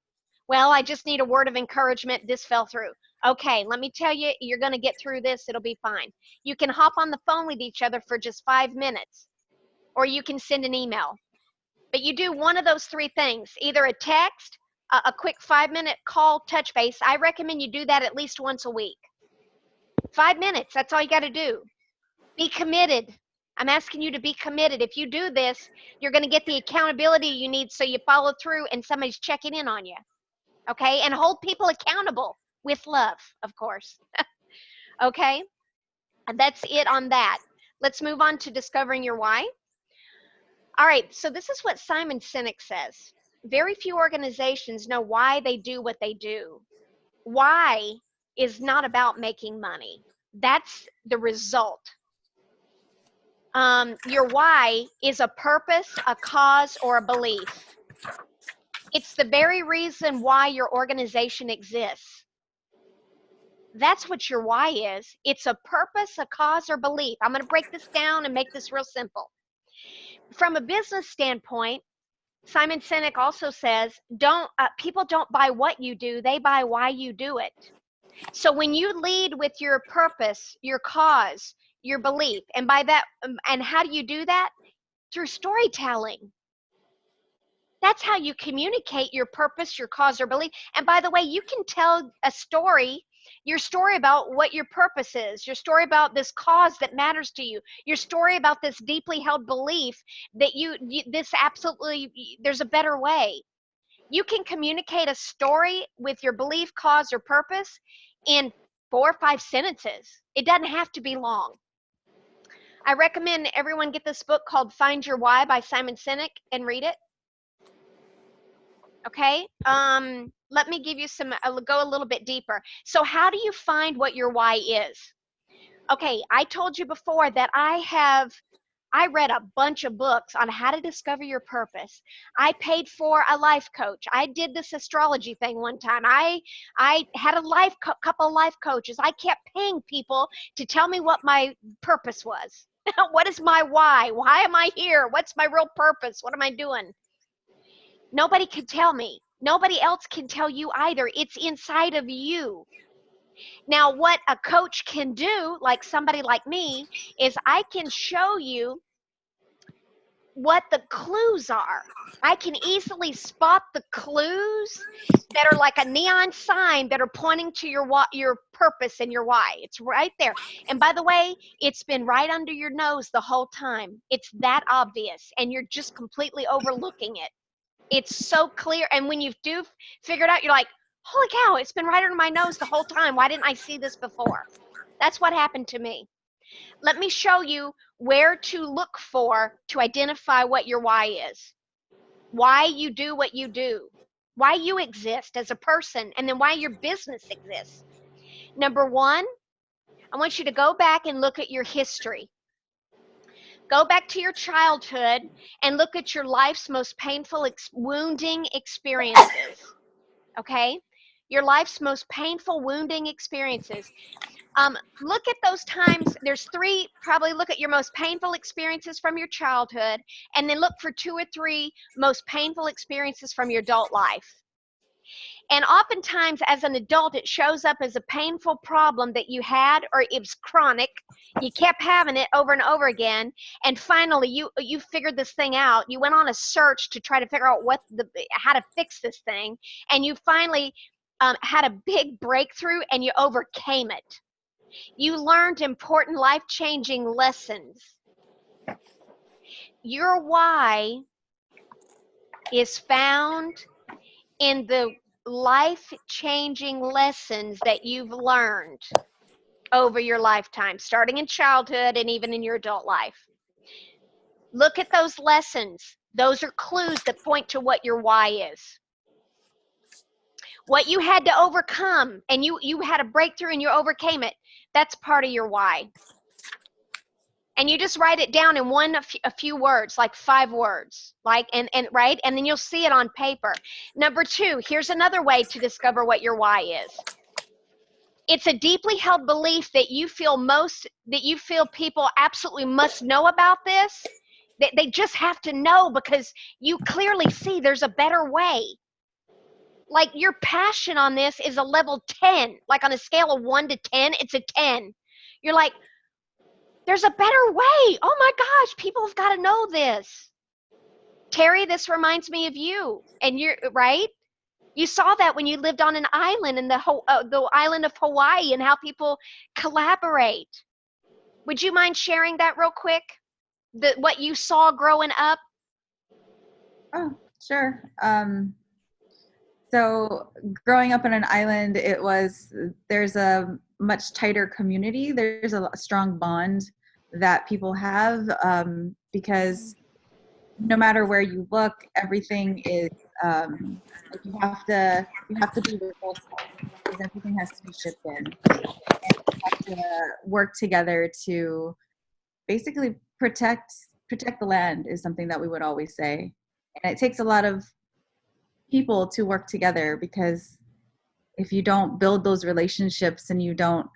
"Well, I just need a word of encouragement. This fell through." "Okay, let me tell you, you're going to get through this. It'll be fine." You can hop on the phone with each other for just 5 minutes, or you can send an email. But you do one of those 3 things, either a text, a quick 5-minute call, touch base. I recommend you do that at least once a week. 5 minutes, that's all you got to do. Be committed. I'm asking you to be committed. If you do this, you're going to get the accountability you need so you follow through and somebody's checking in on you. Okay? And hold people accountable with love, of course. Okay? And that's it on that. Let's move on to discovering your why. All right, so this is what Simon Sinek says. Very few organizations know why they do what they do. Why is not about making money. That's the result. Your why is a purpose, a cause, or a belief. It's the very reason why your organization exists. That's what your why is. It's a purpose, a cause, or belief. I'm going to break this down and make this real simple. From a business standpoint, Simon Sinek also says, people don't buy what you do, they buy why you do it. So when you lead with your purpose, your cause, your belief, and by that, and how do you do that? Through storytelling. That's how you communicate your purpose, your cause, or belief. And by the way, you can tell a story, your story about what your purpose is, your story about this cause that matters to you, your story about this deeply held belief that there's a better way. You can communicate a story with your belief, cause, or purpose in 4 or 5 sentences. It doesn't have to be long. I recommend everyone get this book called Find Your Why by Simon Sinek and read it. Okay, let me give you I'll go a little bit deeper. So how do you find what your why is? Okay, I told you before that I read a bunch of books on how to discover your purpose. I paid for a life coach. I did this astrology thing one time. I had a couple of life coaches. I kept paying people to tell me what my purpose was. What is my why? Why am I here? What's my real purpose? What am I doing? Nobody can tell me. Nobody else can tell you either. It's inside of you. Now, what a coach can do, like somebody like me, is I can show you what the clues are. I can easily spot the clues that are like a neon sign that are pointing to your purpose and your why. It's right there. And by the way, it's been right under your nose the whole time. It's that obvious, and you're just completely overlooking it. It's so clear. And when you do figure it out, you're like, holy cow, it's been right under my nose the whole time. Why didn't I see this before? That's what happened to me. Let me show you where to look for to identify what your why is. Why you do what you do. Why you exist as a person, and then why your business exists. Number 1, I want you to go back and look at your history. Go back to your childhood and look at your life's most painful, wounding experiences. Okay? Your life's most painful, wounding experiences. Look at those times. There's three, probably look at your most painful experiences from your childhood, and then look for 2 or 3 most painful experiences from your adult life. And oftentimes, as an adult, it shows up as a painful problem that you had, or it was chronic. You kept having it over and over again, and finally, you figured this thing out. You went on a search to try to figure out how to fix this thing, and you finally had a big breakthrough, and you overcame it. You learned important life-changing lessons. Your why is found in the life-changing lessons that you've learned over your lifetime, starting in childhood and even in your adult life. Look at those lessons. Those are clues that point to what your why is. What you had to overcome, and you had a breakthrough and you overcame it, that's part of your why. And you just write it down in a few words, like 5 words, right? And then you'll see it on paper. Number 2, here's another way to discover what your why is. It's a deeply held belief that you feel people absolutely must know about this. They just have to know because you clearly see there's a better way. Like your passion on this is a level 10, like on a scale of 1 to 10, it's a 10. You're like, there's a better way. Oh my gosh, people have got to know this. Terry, this reminds me of you. And you're right. You saw that when you lived on an island in the island of Hawaii and how people collaborate. Would you mind sharing that real quick? What you saw growing up? Oh, sure. So growing up on an island, there's a much tighter community. There's a strong bond that people have because no matter where you look, everything is like you have to be resourceful because everything has to be shipped in. And you have to work together to basically protect the land is something that we would always say. And it takes a lot of people to work together because if you don't build those relationships and you don't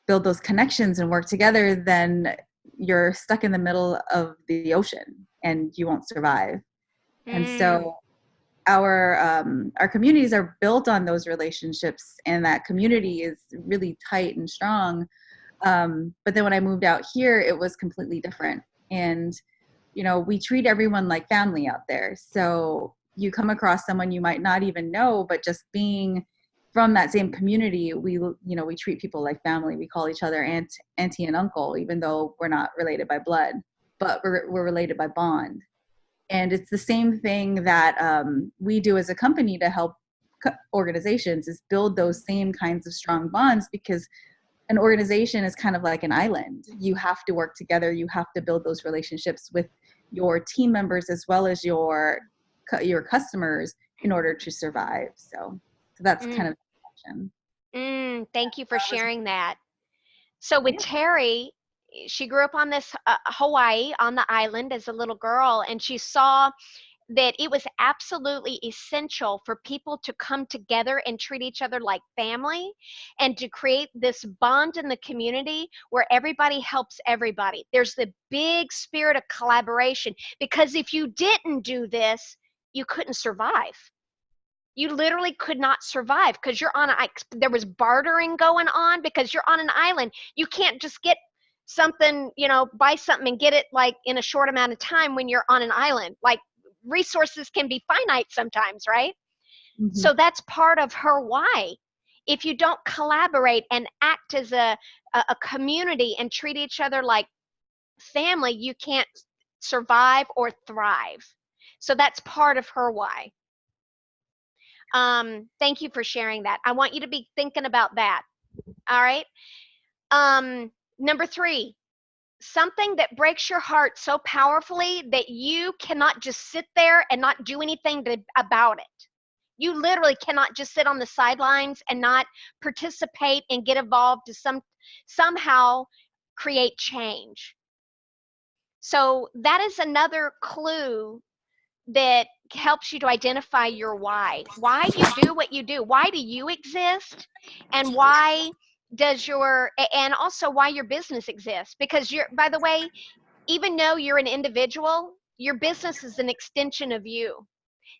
build those connections and work together, then you're stuck in the middle of the ocean and you won't survive. And so our communities are built on those relationships, and that community is really tight and strong. But then when I moved out here, it was completely different. And we treat everyone like family out there. So you come across someone you might not even know, but just being from that same community, we treat people like family. We call each other auntie and uncle, even though we're not related by blood, but we're related by bond. And it's the same thing that we do as a company to help organizations, is build those same kinds of strong bonds, because an organization is kind of like an island. You have to work together. You have to build those relationships with your team members as well as your customers in order to survive. So that's kind of the connection. Thank you for sharing that. So with Terry, she grew up on this Hawaii, on the island as a little girl, and she saw that it was absolutely essential for people to come together and treat each other like family and to create this bond in the community where everybody helps everybody. There's the big spirit of collaboration, because if you didn't do this, you couldn't survive. You literally could not survive because there was bartering going on because you're on an island. You can't just get something, buy something and get it like in a short amount of time when you're on an island. Like, resources can be finite sometimes, right? Mm-hmm. So that's part of her why. If you don't collaborate and act as a community and treat each other like family, you can't survive or thrive. So that's part of her why. Thank you for sharing that. I want you to be thinking about that. All right. Number 3, something that breaks your heart so powerfully that you cannot just sit there and not do anything about it. You literally cannot just sit on the sidelines and not participate and get involved to somehow create change. So that is another clue that helps you to identify your why you do what you do. Why do you exist? And why does and also why your business exists? Because by the way, even though you're an individual, your business is an extension of you.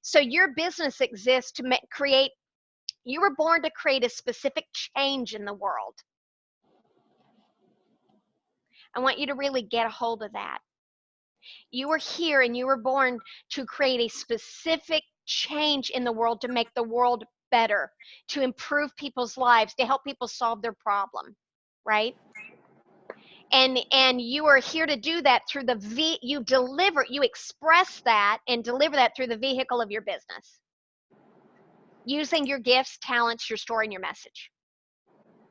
So your business exists to create, you were born to create a specific change in the world. I want you to really get a hold of that. You were here and you were born to create a specific change in the world, to make the world better, to improve people's lives, to help people solve their problem, right? And you are here to do that through you express that and deliver that through the vehicle of your business, using your gifts, talents, your story, and your message.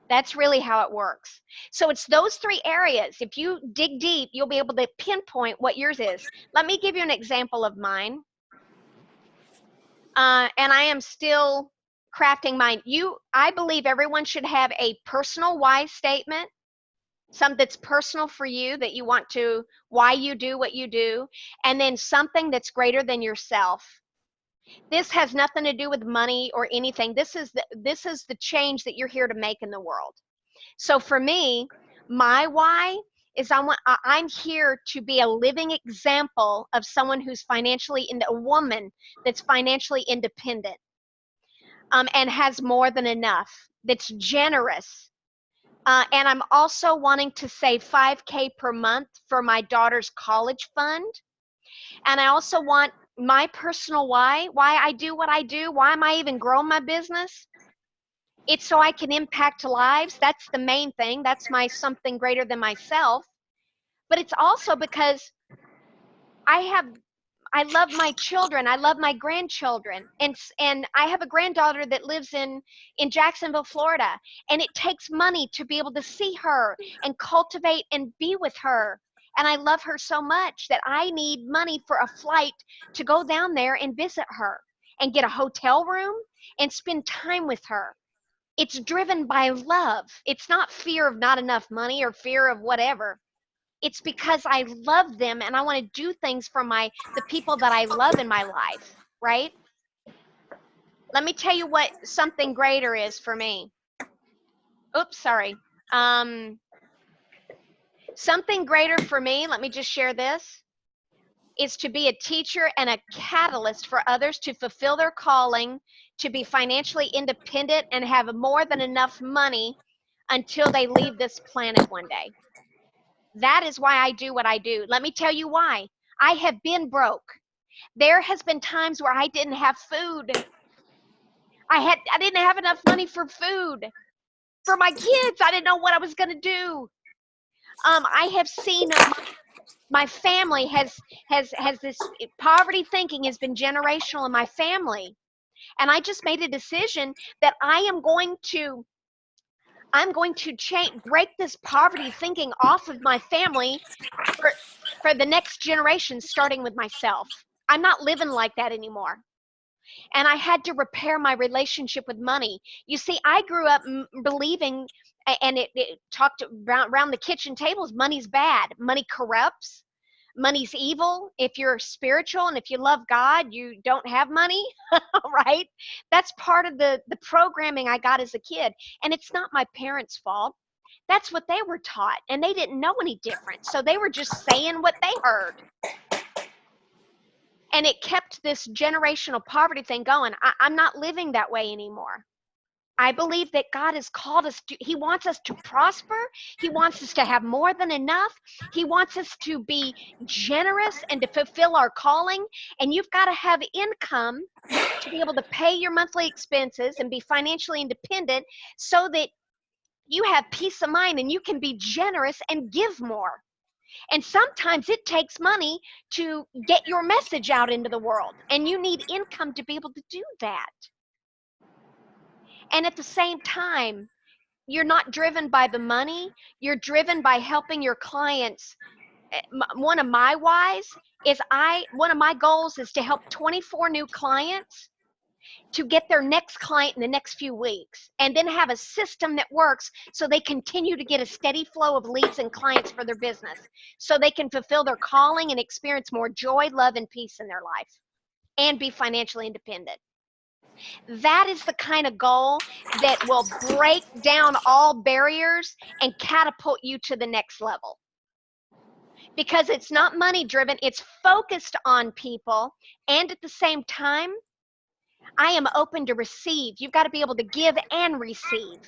That's really how it works. So it's those three areas. If you dig deep, you'll be able to pinpoint what yours is. Let me give you an example of mine. And I am still crafting mine. I believe everyone should have a personal why statement, something that's personal for you, that you want to, why you do what you do, and then something that's greater than yourself. This has nothing to do with money or anything. This is the change that you're here to make in the world. So for me, my why is I'm here to be a living example of someone who's a woman that's financially independent, and has more than enough, that's generous. And I'm also wanting to save $5K per month for my daughter's college fund. And I also want my personal why I do what I do. Why am I even growing my business? It's so I can impact lives. That's the main thing. That's my something greater than myself. But it's also because I love my children. I love my grandchildren. And I have a granddaughter that lives in Jacksonville, Florida. And it takes money to be able to see her and cultivate and be with her. And I love her so much that I need money for a flight to go down there and visit her and get a hotel room and spend time with her. It's driven by love. It's not fear of not enough money or fear of whatever. It's because I love them and I want to do things for the people that I love in my life, right? Let me tell you what something greater is for me. Oops, sorry. Something greater for me, let me just share this, is to be a teacher and a catalyst for others to fulfill their calling, to be financially independent and have more than enough money until they leave this planet one day. That is why I do what I do. Let me tell you why. I have been broke. There has been times where I didn't have food. I didn't have enough money for food. For my kids, I didn't know what I was going to do. I have seen my family has this poverty thinking has been generational in my family. And I just made a decision that I'm going to break this poverty thinking off of my family for the next generation, starting with myself. I'm not living like that anymore. And I had to repair my relationship with money. You see, I grew up believing, and it talked around the kitchen tables, money's bad. Money corrupts. Money's evil. If you're spiritual and if you love God, you don't have money, right? That's part of the programming I got as a kid. And it's not my parents' fault. That's what they were taught, and they didn't know any different. So they were just saying what they heard. And it kept this generational poverty thing going. I'm not living that way anymore. I believe that God has called us He wants us to prosper. He wants us to have more than enough. He wants us to be generous and to fulfill our calling. And you've got to have income to be able to pay your monthly expenses and be financially independent so that you have peace of mind and you can be generous and give more. And sometimes it takes money to get your message out into the world, and you need income to be able to do that. And at the same time, you're not driven by the money, you're driven by helping your clients. One of my goals is to help 24 new clients to get their next client in the next few weeks, and then have a system that works so they continue to get a steady flow of leads and clients for their business, so they can fulfill their calling and experience more joy, love, and peace in their life. and be financially independent. That is the kind of goal that will break down all barriers and catapult you to the next level. Because it's not money driven, it's focused on people, and at the same time, I am open to receive. You've got to be able to give and receive.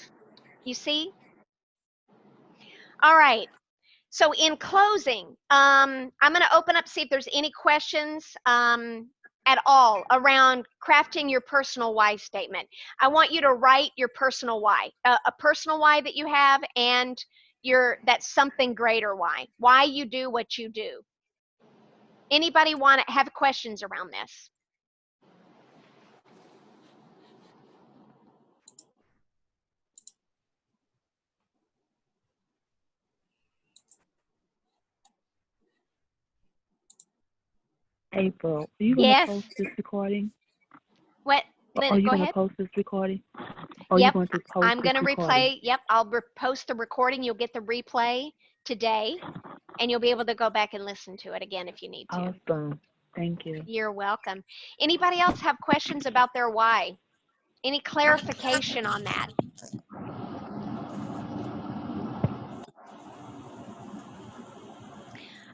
You see? All right. So in closing, I'm going to open up, see if there's any questions at all around crafting your personal why statement. I want you to write your personal why, a personal why that you have, and that something greater why you do what you do. Anybody want to have questions around this? April, are you going to Yes. post this recording? What? Are you Go going ahead. to post this recording? Or Yep. are you going to post I'm going to recording? replay. Yep. I'll post the recording. You'll get the replay today, and you'll be able to go back and listen to it again if you need to. Awesome. Thank you. You're welcome. Anybody else have questions about their why? Any clarification on that?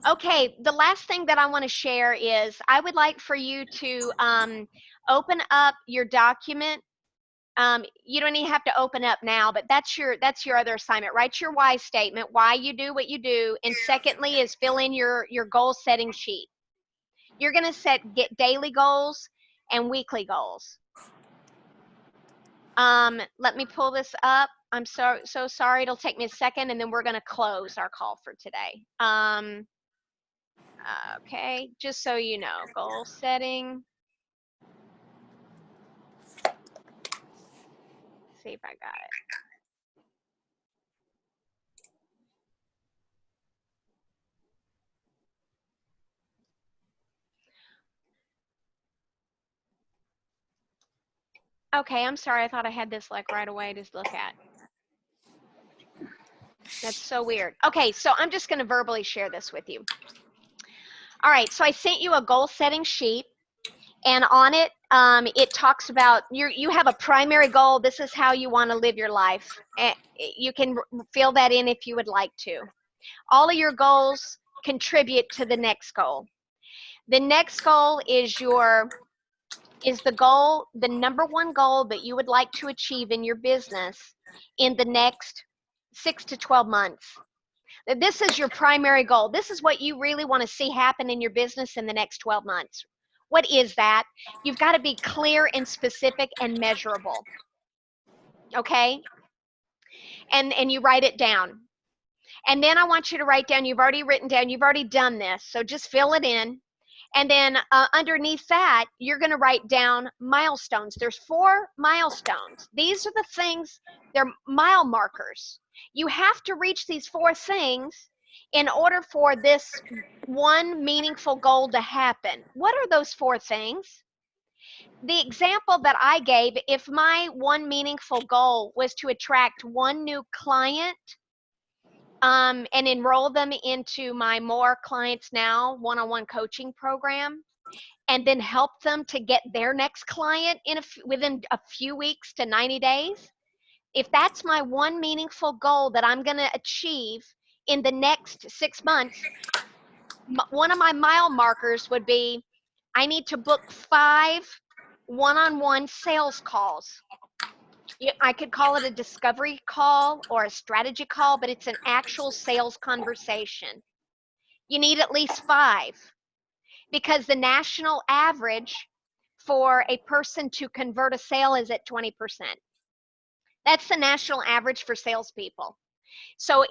Okay, the last thing that I want to share is I would like for you to open up your document. You don't even have to open up now, but that's your other assignment. Write your why statement, why you do what you do, and secondly is fill in your goal setting sheet. You're going to get daily goals and weekly goals. Let me pull this up. I'm so sorry. It'll take me a second, and then we're going to close our call for today. Okay, just so you know, goal setting. See if I got it. Okay, I'm sorry. I thought I had this like right away to look at. That's so weird. Okay, so I'm just going to verbally share this with you. All right, so I sent you a goal setting sheet, and on it, it talks about you have a primary goal. This is how you want to live your life. You can fill that in if you would like to. All of your goals contribute to the next goal. The next goal is the number one goal that you would like to achieve in your business in the next 6 to 12 months. This is your primary goal. This is what you really want to see happen in your business in the next 12 months. What is that? You've got to be clear and specific and measurable. Okay? And you write it down. And then I want you to write down, you've already written down, you've already done this, so just fill it in. And then underneath that, you're going to write down milestones. There's 4 milestones. These are the things, they're mile markers. You have to reach these 4 things in order for this one meaningful goal to happen. What are those 4 things? The example that I gave, if my one meaningful goal was to attract 1 new client and enroll them into my More Clients Now one-on-one coaching program, and then help them to get their next client within a few weeks to 90 days, if that's my one meaningful goal that I'm going to achieve in the next 6 months, one of my mile markers would be I need to book 5 one-on-one sales calls. I could call it a discovery call or a strategy call, but it's an actual sales conversation. You need at least 5 because the national average for a person to convert a sale is at 20%. That's the national average for salespeople. So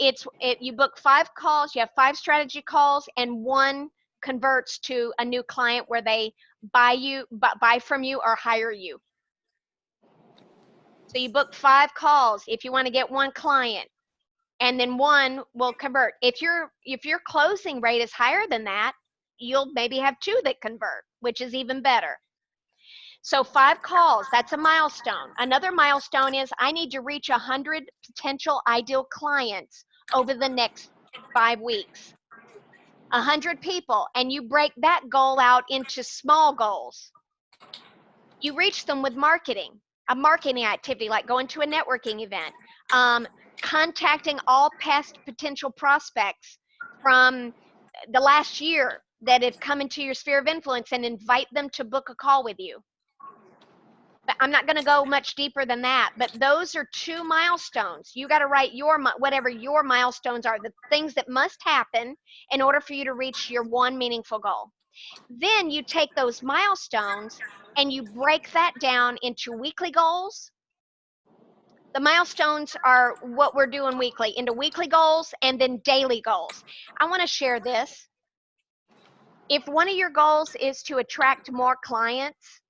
you book 5 calls, you have 5 strategy calls, and 1 converts to a new client where they buy from you or hire you. So you book 5 calls if you want to get 1 client, and then 1 will convert. If your closing rate is higher than that, you'll maybe have 2 that convert, which is even better. So 5 calls, that's a milestone. Another milestone is I need to reach 100 potential ideal clients over the next 5 weeks. 100 people, and you break that goal out into small goals. You reach them with marketing, a marketing activity like going to a networking event, contacting all past potential prospects from the last year that have come into your sphere of influence and invite them to book a call with you. But I'm not going to go much deeper than that, but those are 2 milestones. You got to write whatever your milestones are, the things that must happen in order for you to reach your one meaningful goal. Then you take those milestones and you break that down into weekly goals. The milestones are what we're doing weekly, into weekly goals and then daily goals. I want to share this. If one of your goals is to attract more clients,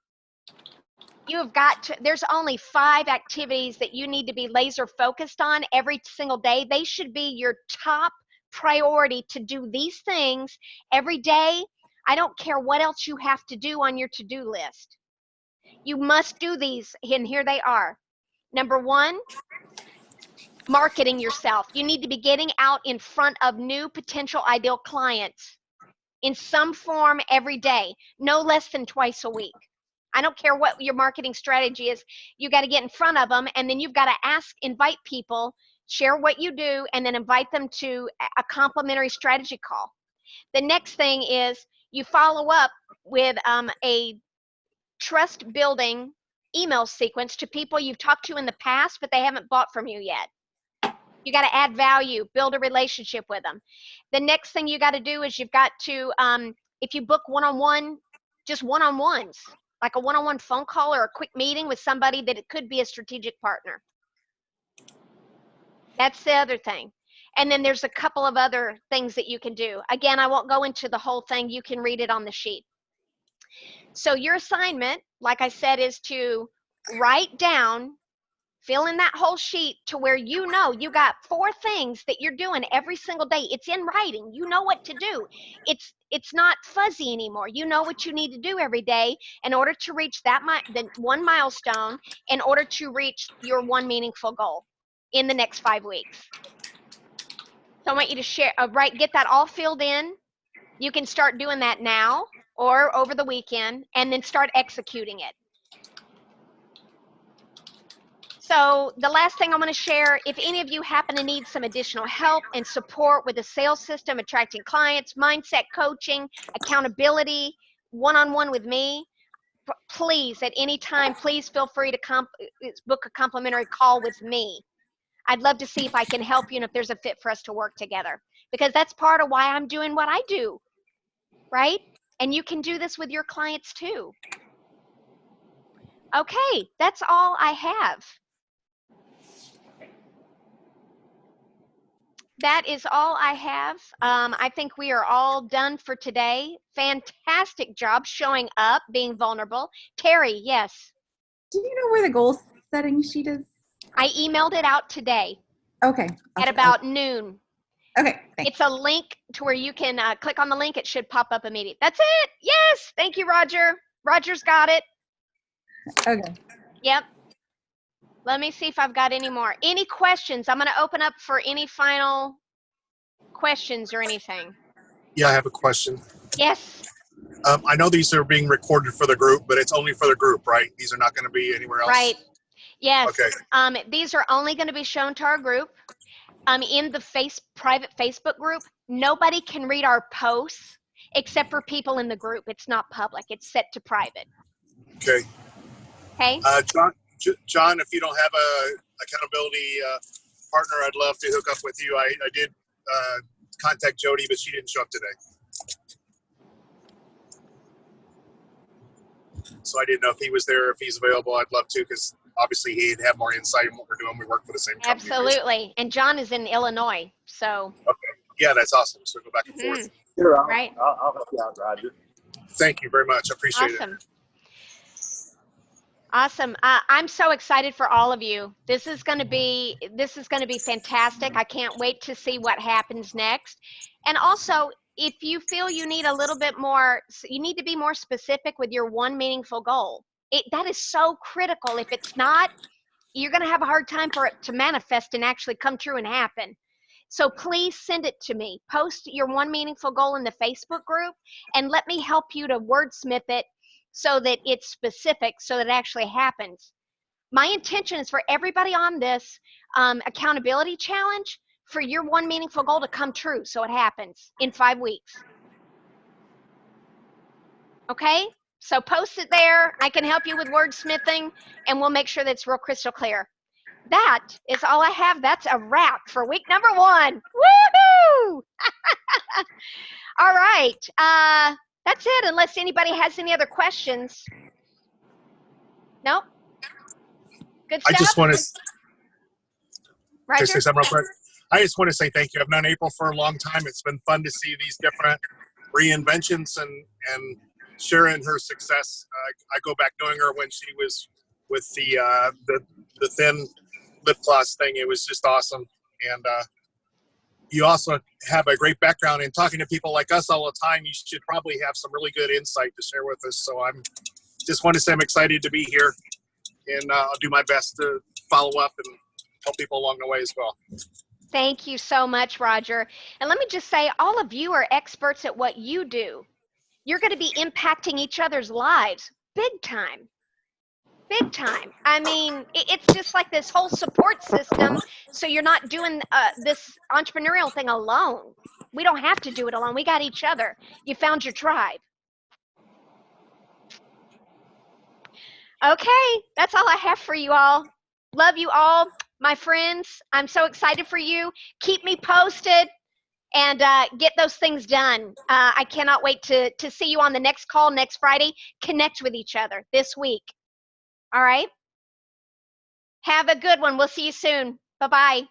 you have got to, there's only 5 activities that you need to be laser focused on every single day. They should be your top priority to do these things every day. I don't care what else you have to do on your to-do list. You must do these, and here they are. Number 1, marketing yourself. You need to be getting out in front of new potential ideal clients in some form every day, no less than twice a week. I don't care what your marketing strategy is. You got to get in front of them, and then you've got to invite people, share what you do, and then invite them to a complimentary strategy call. The next thing is you follow up with a trust building email sequence to people you've talked to in the past, but they haven't bought from you yet. You got to add value, build a relationship with them. The next thing you got to do is you've got to, if you book one-on-one, just one-on-ones, like a one-on-one phone call or a quick meeting with somebody that it could be a strategic partner. That's the other thing. And then there's a couple of other things that you can do. Again, I won't go into the whole thing. You can read it on the sheet. So your assignment, like I said, is to write down, fill in that whole sheet to where you know you got 4 things that you're doing every single day. It's in writing. You know what to do. It's not fuzzy anymore. You know what you need to do every day in order to reach the one milestone, in order to reach your one meaningful goal in the next 5 weeks. So I want you to share, get that all filled in. You can start doing that now or over the weekend, and then start executing it. So the last thing I'm going to share, if any of you happen to need some additional help and support with the sales system, attracting clients, mindset coaching, accountability, one-on-one with me, please, at any time, please feel free to book a complimentary call with me. I'd love to see if I can help you and if there's a fit for us to work together, because that's part of why I'm doing what I do, right? And you can do this with your clients too. Okay, that's all I have. That is all I have. I think we are all done for today. Fantastic job showing up, being vulnerable. Terry, yes. Do you know where the goal setting sheet is? I emailed it out today. Okay. At about noon. Okay, thanks. It's a link to where you can click on the link. It should pop up immediately. That's it. Yes. Thank you, Roger. Roger's got it. Okay. Yep. Let me see if I've got any more. Any questions? I'm going to open up for any final questions or anything. Yeah, I have a question. Yes. I know these are being recorded for the group, but it's only for the group, right? These are not going to be anywhere else? Right. Yes. Okay. These are only going to be shown to our group. In the private Facebook group, nobody can read our posts except for people in the group. It's not public. It's set to private. Okay. Okay. John, if you don't have a accountability partner, I'd love to hook up with you. I did contact Jody, but she didn't show up today. So I didn't know if he was there, if he's available. I'd love to, because obviously he'd have more insight in what we're doing. We work for the same company. Absolutely. And John is in Illinois, so. Okay. Yeah, that's awesome. So go back and forth. Sure, right. I'll help you out, Roger. Thank you very much. I appreciate it. Awesome. I'm so excited for all of you. This is going to be fantastic. I can't wait to see what happens next. And also, if you feel you need a little bit more, you need to be more specific with your one meaningful goal. That is so critical. If it's not, you're going to have a hard time for it to manifest and actually come true and happen. So please send it to me. Post your one meaningful goal in the Facebook group and let me help you to wordsmith it so that it's specific, so that it actually happens. My intention is for everybody on this accountability challenge for your one meaningful goal to come true, so it happens in 5 weeks. Okay? So post it there. I can help you with wordsmithing, and we'll make sure that it's real crystal clear. That is all I have. That's a wrap for week number 1. Woohoo! All right. That's it, unless anybody has any other questions. Nope. Good stuff. I just want to Roger? say something real quick. I just want to say thank you. I've known April for a long time. It's been fun to see these different reinventions and sharing her success. I go back knowing her when she was with the thin lip gloss thing. It was just awesome. And you also have a great background in talking to people like us all the time. You should probably have some really good insight to share with us. So I'm just want to say I'm excited to be here, and I'll do my best to follow up and help people along the way as well. Thank you so much, Roger. And let me just say, all of you are experts at what you do. You're going to be impacting each other's lives big time. Big time. I mean, it's just like this whole support system, so you're not doing this entrepreneurial thing alone. We don't have to do it alone. We got each other. You found your tribe. Okay, that's all I have for you all. Love you all, my friends. I'm so excited for you. Keep me posted and get those things done. I cannot wait to see you on the next call next Friday. Connect with each other this week. All right? Have a good one. We'll see you soon. Bye-bye.